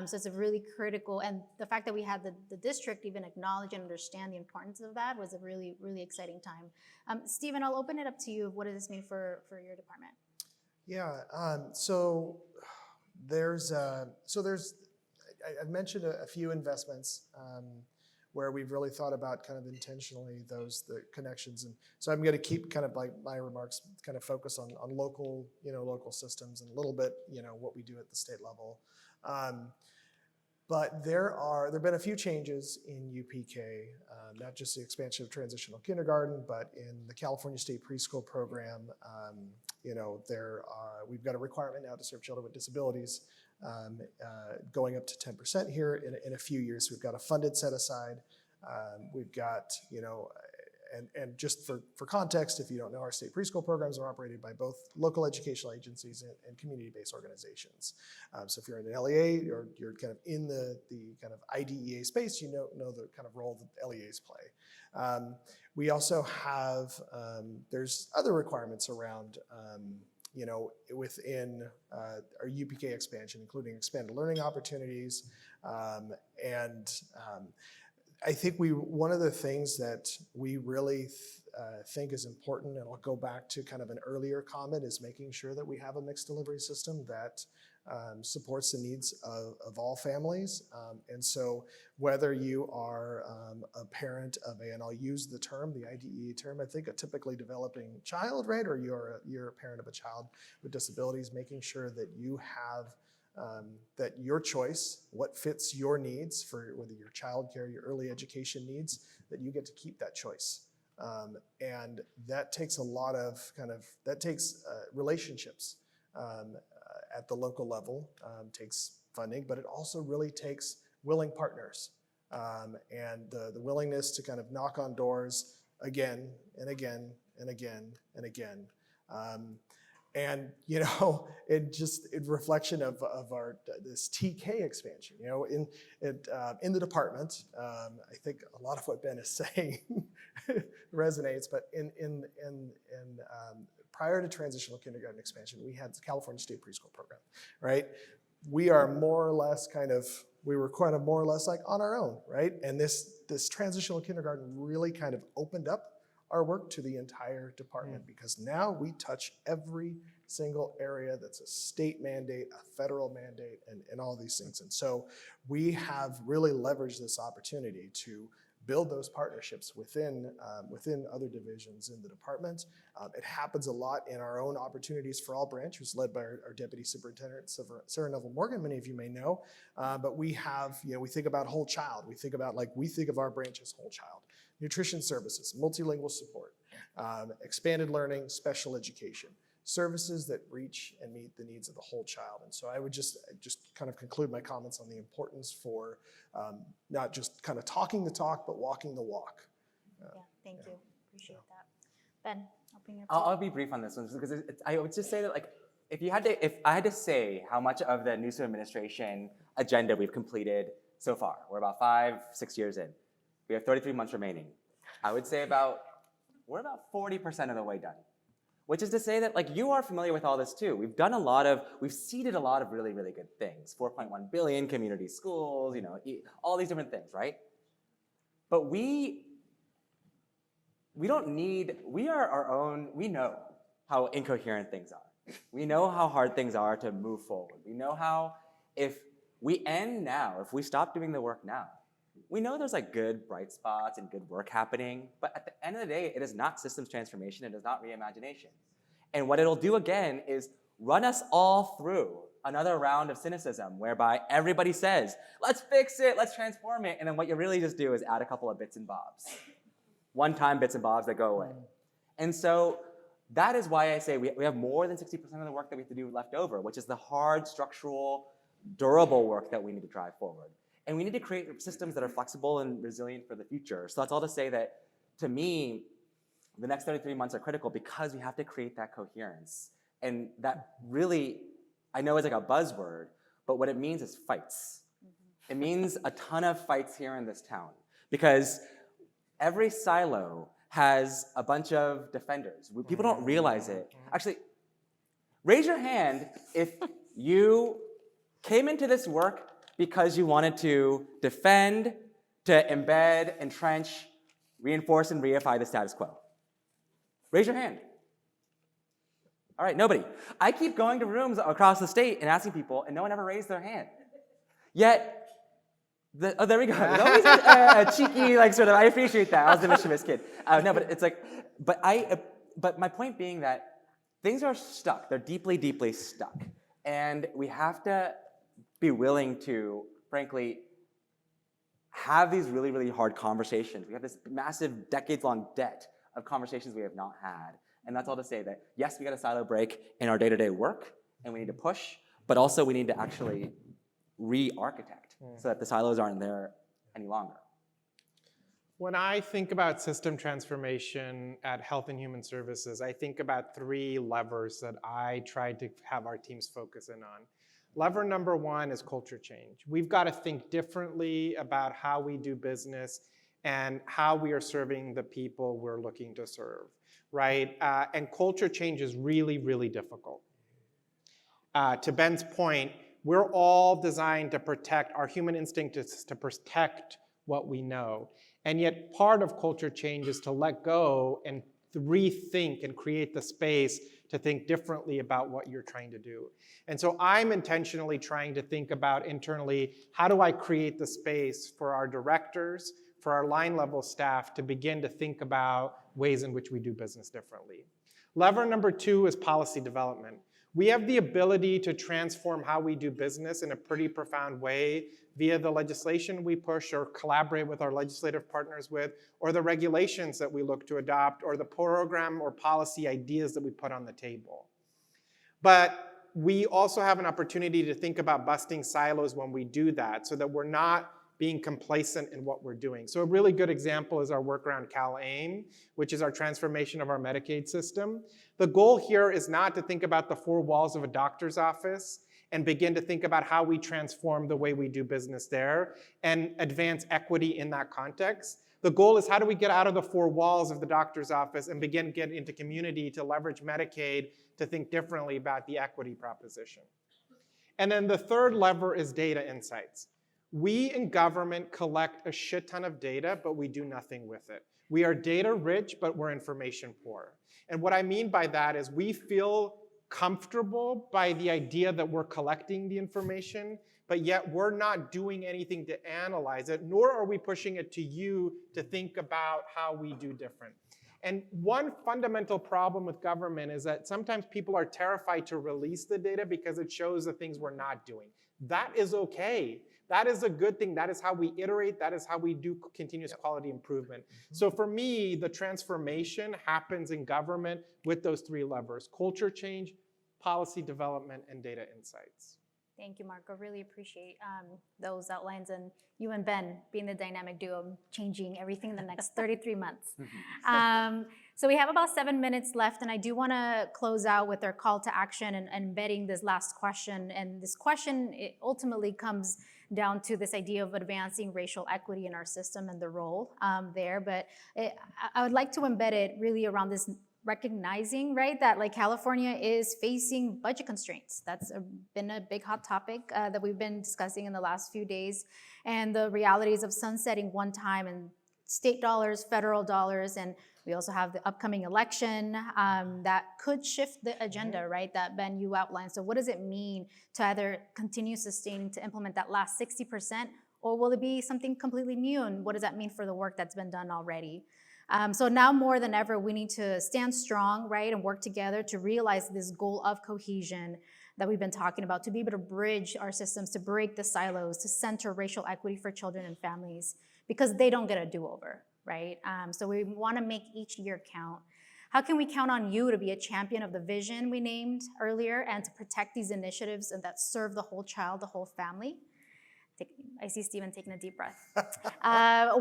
So it's a really critical, and the fact that we had the district even acknowledge and understand the importance of that was a really, really exciting time. Stephen, I'll open it up to you. What does this mean for your department? Yeah, I mentioned a few investments where we've really thought about kind of intentionally the connections. And so I'm gonna keep kind of like my remarks kind of focus on local, local systems and a little bit, what we do at the state level. But there have been a few changes in UPK, not just the expansion of transitional kindergarten, but in the California State Preschool Program. We've got a requirement now to serve children with disabilities, going up to 10% here in a few years. We've got a funded set aside. We've got, and just for context, if you don't know, our state preschool programs are operated by both local educational agencies and community-based organizations. So if you're in an LEA or you're kind of in the kind of IDEA space, you know the kind of role that LEAs play. We also have, there's other requirements around, within our UPK expansion, including expanded learning opportunities. I think one of the things that we really think is important, and I'll go back to kind of an earlier comment, is making sure that we have a mixed delivery system that supports the needs of all families. And so whether you are a parent of and I'll use the term, the IDEA term, I think a typically developing child, right? Or you're a parent of a child with disabilities, making sure that you have that your choice, what fits your needs for whether your childcare, your early education needs, that you get to keep that choice. And that takes a lot of relationships at the local level, takes funding, but it also really takes willing partners and the willingness to kind of knock on doors again and again and again and again. And in reflection of this TK expansion, in the department, I think a lot of what Ben is saying resonates. But in prior to transitional kindergarten expansion, we had the California State Preschool Program, right? We were more or less like on our own, right? And this transitional kindergarten really kind of opened up our work to the entire department, because now we touch every single area that's a state mandate, a federal mandate, and all these things. And so we have really leveraged this opportunity to build those partnerships within other divisions in the department. It happens a lot in our own Opportunities for All branch, who's led by our Deputy Superintendent, Sarah Neville-Morgan, many of you may know. But we have, we think about whole child. We think of our branch as whole child. Nutrition services, multilingual support, expanded learning, special education, services that reach and meet the needs of the whole child. And so I would just kind of conclude my comments on the importance for not just kind of talking the talk, but walking the walk. Thank you. Appreciate that. Ben, opening up. I'll be brief on this one, because I would just say that, like, if I had to say how much of the Newsom administration agenda we've completed so far, we're about 5-6 years in. We have 33 months remaining. I would say we're about 40% of the way done. Which is to say that, like, you are familiar with all this too. We've seeded a lot of really, really good things. 4.1 billion community schools, all these different things, right? But we are our own, we know how incoherent things are. We know how hard things are to move forward. We know how, if we end now, if we stop doing the work now, we know there's like good bright spots and good work happening, but at the end of the day, it is not systems transformation, it is not reimagination. And what it'll do again is run us all through another round of cynicism whereby everybody says, let's fix it, let's transform it, and then what you really just do is add a couple of bits and bobs. One-time bits and bobs that go away. And so that is why I say we have more than 60% of the work that we have to do left over, which is the hard, structural, durable work that we need to drive forward. And we need to create systems that are flexible and resilient for the future. So that's all to say that, to me, the next 33 months are critical because we have to create that coherence. And that really, I know is like a buzzword, but what it means is fights. It means a ton of fights here in this town. Because every silo has a bunch of defenders. People don't realize it. Actually, raise your hand if you came into this work because you wanted to defend, to embed, entrench, reinforce, and reify the status quo. Raise your hand. All right, nobody. I keep going to rooms across the state and asking people, and no one ever raised their hand. Yet, oh, there we go. There's always a cheeky, like, sort of, I appreciate that. I was the mischievous kid. No, but it's like, but my point being that things are stuck. They're deeply, deeply stuck. And we have to be willing to, frankly, have these really, really hard conversations. We have this massive decades-long debt of conversations we have not had. And that's all to say that, yes, we got a silo break in our day-to-day work, and we need to push, but also we need to actually re-architect so that the silos aren't there any longer. When I think about system transformation at Health and Human Services, I think about 3 levers that I try to have our teams focus in on. Lever number 1 is culture change. We've got to think differently about how we do business and how we are serving the people we're looking to serve, right? And culture change is really, really difficult. To Ben's point, we're all designed to protect, our human instinct is to protect what we know. And yet part of culture change is to let go and rethink and create the space to think differently about what you're trying to do. And so I'm intentionally trying to think about internally, how do I create the space for our directors, for our line level staff to begin to think about ways in which we do business differently. Lever number 2 is policy development. We have the ability to transform how we do business in a pretty profound way via the legislation we push or collaborate with our legislative partners with, or the regulations that we look to adopt, or the program or policy ideas that we put on the table. But we also have an opportunity to think about busting silos when we do that, so that we're not being complacent in what we're doing. So a really good example is our work around CalAIM, which is our transformation of our Medicaid system. The goal here is not to think about the 4 walls of a doctor's office and begin to think about how we transform the way we do business there and advance equity in that context. The goal is, how do we get out of the 4 walls of the doctor's office and begin to get into community to leverage Medicaid to think differently about the equity proposition. And then the third lever is data insights. We in government collect a shit ton of data, but we do nothing with it. We are data rich, but we're information poor. And what I mean by that is we feel comfortable by the idea that we're collecting the information, but yet we're not doing anything to analyze it, nor are we pushing it to you to think about how we do different. And one fundamental problem with government is that sometimes people are terrified to release the data because it shows the things we're not doing. That is okay. That is a good thing. That is how we iterate. That is how we do continuous quality improvement. So for me, the transformation happens in government with those 3 levers: culture change, policy development, and data insights. Thank you, Marko. Really appreciate those outlines, and you and Ben being the dynamic duo, changing everything in the next 33 months. So we have about 7 minutes left, and I do want to close out with our call to action and embedding this last question. And this question, it ultimately comes down to this idea of advancing racial equity in our system and the role there. But I would like to embed it really around this recognizing, right, that like California is facing budget constraints. That's been a big hot topic that we've been discussing in the last few days, and the realities of sunsetting one time and state dollars, federal dollars, and we also have the upcoming election that could shift the agenda, right, that Ben, you outlined. So what does it mean to either continue sustaining to implement that last 60%, or will it be something completely new, and what does that mean for the work that's been done already? So now more than ever, we need to stand strong, right, and work together to realize this goal of cohesion that we've been talking about, to be able to bridge our systems, to break the silos, to center racial equity for children and families, because they don't get a do-over, right? So we want to make each year count. How can we count on you to be a champion of the vision we named earlier and to protect these initiatives and that serve the whole child, the whole family? I see Stephen taking a deep breath.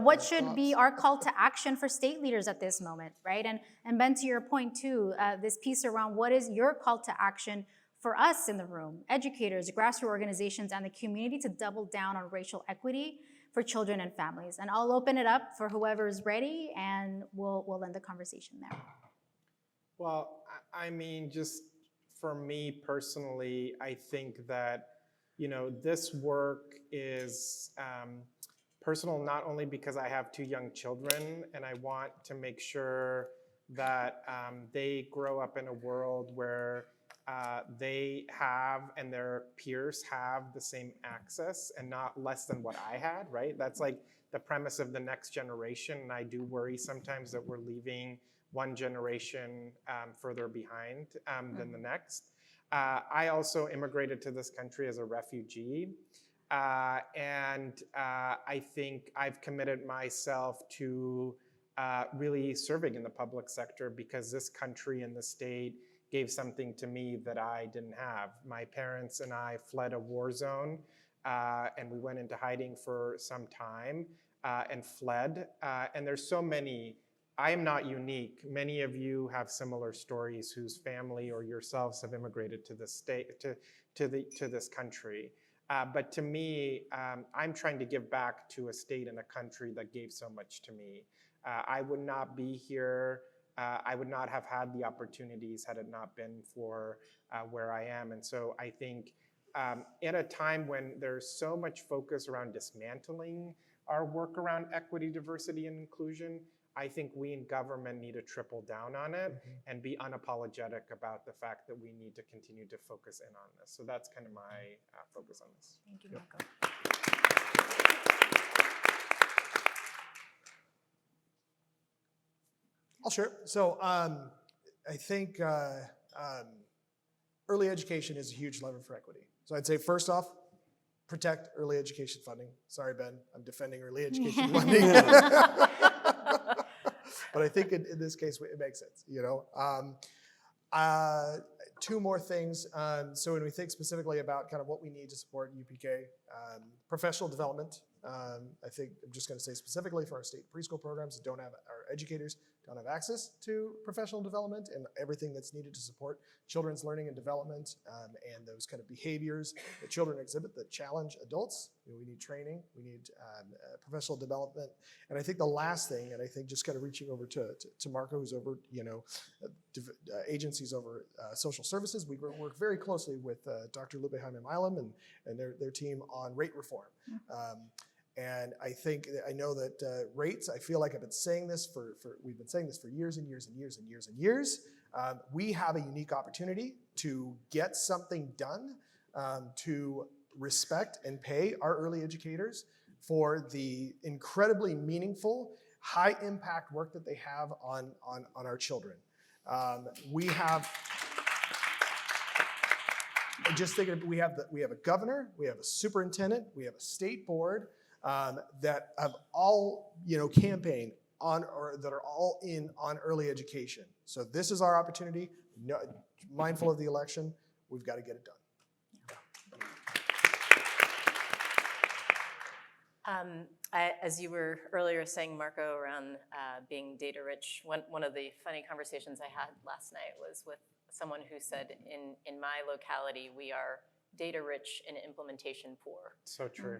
What should be our call to action for state leaders at this moment, right? And Ben, to your point too, this piece around what is your call to action for us in the room, educators, grassroots organizations, and the community to double down on racial equity for children and families. And I'll open it up for whoever is ready, and we'll end the conversation there. Well, I mean, just for me personally, I think that, you know, this work is personal not only because I have 2 young children and I want to make sure that they grow up in a world where they have and their peers have the same access and not less than what I had, right? That's like the premise of the next generation, and I do worry sometimes that we're leaving one generation further behind than the next. I also immigrated to this country as a refugee, and I think I've committed myself to really serving in the public sector because this country and the state gave something to me that I didn't have. My parents and I fled a war zone, and we went into hiding for some time and fled. And there's so many. I am not unique. Many of you have similar stories whose family or yourselves have immigrated to this state, to this country. But to me, I'm trying to give back to a state and a country that gave so much to me. I would not be here. I would not have had the opportunities had it not been for where I am. And so I think at a time when there's so much focus around dismantling our work around equity, diversity, and inclusion, I think we in government need to triple down on it and be unapologetic about the fact that we need to continue to focus in on this. So that's kind of my focus on this. Thank you, Marko. I'll share. So I think early education is a huge lever for equity. So I'd say first off, protect early education funding. Sorry, Ben, I'm defending early education funding. But I think in this case, it makes sense, you know. 2 more things. So when we think specifically about kind of what we need to support UPK, professional development, I think I'm just going to say specifically for our state preschool programs that don't have, our educators don't have access to professional development and everything that's needed to support children's learning and development and those kind of behaviors that children exhibit that challenge adults. You know, we need training, we need professional development. And I think the last thing, and I think just kind of reaching over to Marko, who's over, you know, agencies over social services, we work very closely with Dr. Lupe Jaime Milam and their team on rate reform. And I think, I know that rates, I feel like I've been saying this we've been saying this for years and years and years and years and years. We have a unique opportunity to get something done to respect and pay our early educators for the incredibly meaningful, high impact work that they have on our children. We have, just thinking, we have a governor, we have a superintendent, we have a state board that have all, you know, campaigned on, or that are all in on early education. So this is our opportunity. No, mindful of the election, we've got to get it done. As you were earlier saying, Marko, around being data rich, one of the funny conversations I had last night was with someone who said, in my locality, we are data rich and implementation poor. So true.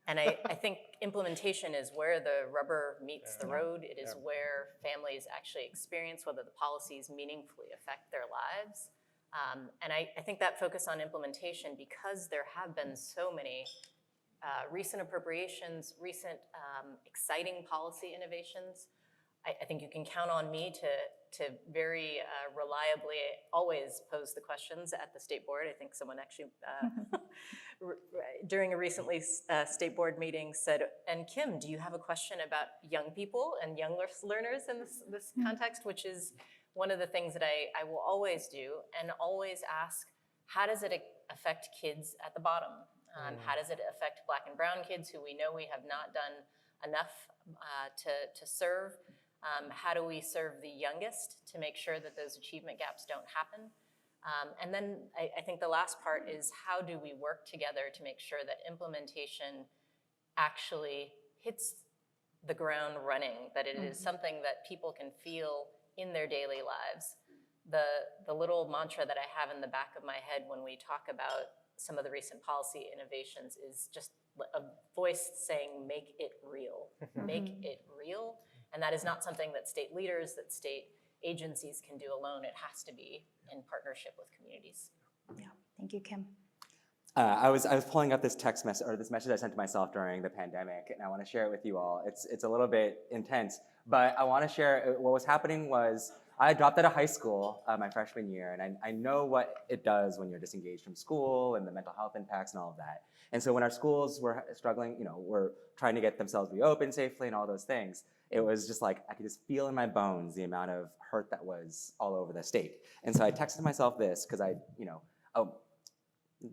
And I think implementation is where the rubber meets the road. It is where families actually experience whether the policies meaningfully affect their lives. And I think that focus on implementation, because there have been so many recent appropriations, recent exciting policy innovations, I think you can count on me to very reliably always pose the questions at the state board. I think someone actually, during a recently state board meeting said, and Kim, do you have a question about young people and young learners in this context? Which is one of the things that I will always do, and always ask, how does it affect kids at the bottom? How does it affect Black and brown kids who we know we have not done enough to serve? How do we serve the youngest to make sure that those achievement gaps don't happen? And then I think the last part is, how do we work together to make sure that implementation actually hits the ground running, that it is something that people can feel in their daily lives? The little mantra that I have in the back of my head when we talk about some of the recent policy innovations is just a voice saying, make it real, make it real. And that is not something that state leaders, that state agencies can do alone. It has to be in partnership with communities. Yeah, thank you, Kim. I was pulling up this text message, or this message I sent to myself during the pandemic, and I want to share it with you all. It's a little bit intense, but I want to share what was happening was I dropped out of high school my freshman year, and I know what it does when you're disengaged from school and the mental health impacts and all of that. And so when our schools were struggling, were trying to get themselves reopened safely and all those things, it was just like I could just feel in my bones the amount of hurt that was all over the state. And so I texted myself this because a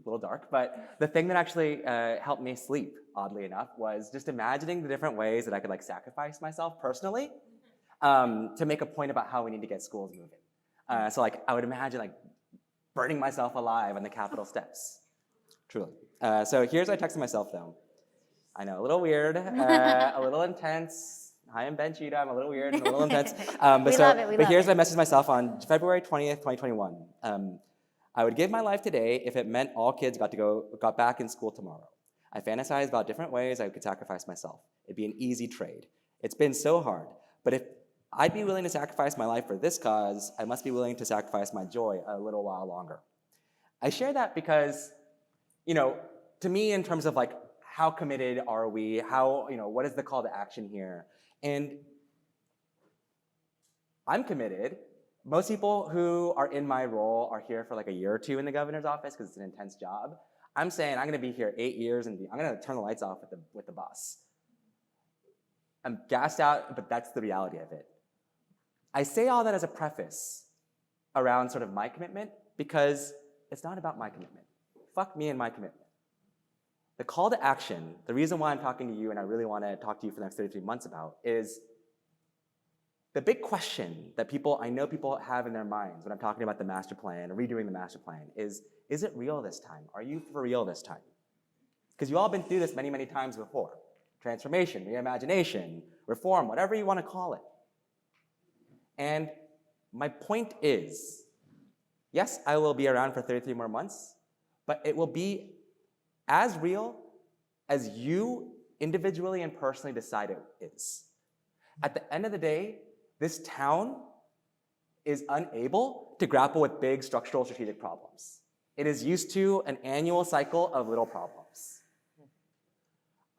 little dark, but the thing that actually helped me sleep, oddly enough, was just imagining the different ways that I could sacrifice myself personally to make a point about how we need to get schools moving. So I would imagine burning myself alive on the Capitol steps, truly. So here's what I texted myself though. I know, a little weird, a little intense. Hi, I'm Ben Chida. I'm a little weird and a little intense. But here's what I messaged myself on February 20th, 2021. I would give my life today if it meant all kids got back in school tomorrow. I fantasize about different ways I could sacrifice myself. It'd be an easy trade. It's been so hard. But if I'd be willing to sacrifice my life for this cause, I must be willing to sacrifice my joy a little while longer. I share that because, to me, in terms of how committed are we? How, what is the call to action here? And I'm committed. Most people who are in my role are here for a year or two in the governor's office because it's an intense job. I'm saying I'm going to be here 8 years and I'm going to turn the lights off with the boss. I'm gassed out, but that's the reality of it. I say all that as a preface around sort of my commitment because it's not about my commitment. Fuck me and my commitment. The call to action, the reason why I'm talking to you and I really want to talk to you for the next 33 months about is the big question that I know people have in their minds when I'm talking about the master plan or redoing the master plan is it real this time? Are you for real this time? Because you've all been through this many, many times before. Transformation, reimagination, reform, whatever you want to call it. And my point is, yes, I will be around for 33 more months, but it will be as real as you individually and personally decide it is. At the end of the day, this town is unable to grapple with big structural strategic problems. It is used to an annual cycle of little problems.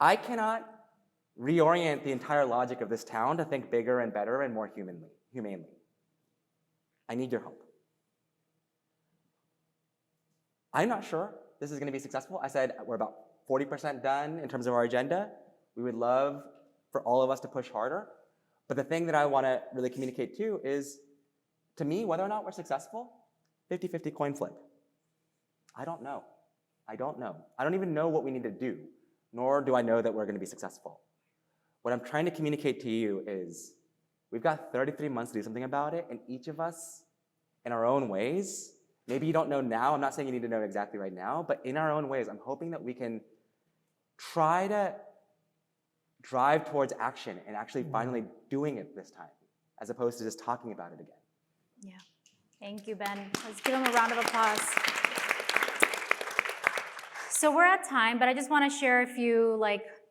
I cannot reorient the entire logic of this town to think bigger and better and more humanely. I need your help. I'm not sure this is going to be successful. I said we're about 40% done in terms of our agenda. We would love for all of us to push harder. But the thing that I want to really communicate too is, to me, whether or not we're successful, 50-50 coin flip. I don't know. I don't even know what we need to do, nor do I know that we're going to be successful. What I'm trying to communicate to you is we've got 33 months to do something about it, and each of us, in our own ways, maybe you don't know now, I'm not saying you need to know exactly right now, but in our own ways, I'm hoping that we can try to drive towards action and actually finally doing it this time, as opposed to just talking about it again. Yeah. Thank you, Ben. Let's give him a round of applause. So we're at time, but I just want to share a few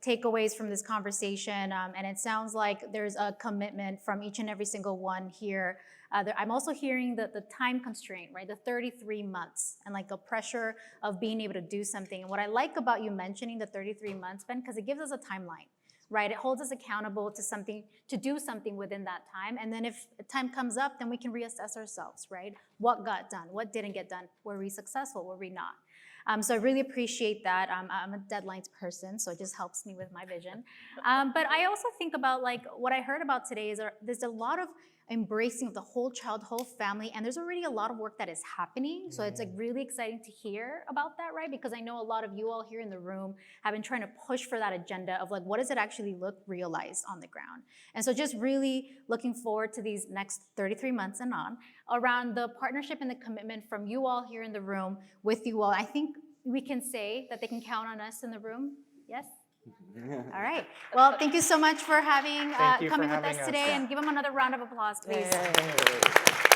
takeaways from this conversation. And it sounds like there's a commitment from each and every single one here. I'm also hearing the time constraint, right? The 33 months and a pressure of being able to do something. And what I like about you mentioning the 33 months, Ben, because it gives us a timeline, right? It holds us accountable to do something within that time. And then if time comes up, then we can reassess ourselves, right? What got done? What didn't get done? Were we successful? Were we not? So I really appreciate that. I'm a deadlines person, so it just helps me with my vision. But I also think about what I heard about today is there's a lot of embracing of the whole child, whole family, and there's already a lot of work that is happening. So it's really exciting to hear about that, right? Because I know a lot of you all here in the room have been trying to push for that agenda of what does it actually look realized on the ground. And so just really looking forward to these next 33 months and on around the partnership and the commitment from you all here in the room with you all. I think we can say that they can count on us in the room. Yes? All right. Well, thank you so much for coming with us today, and give them another round of applause, please. Yay.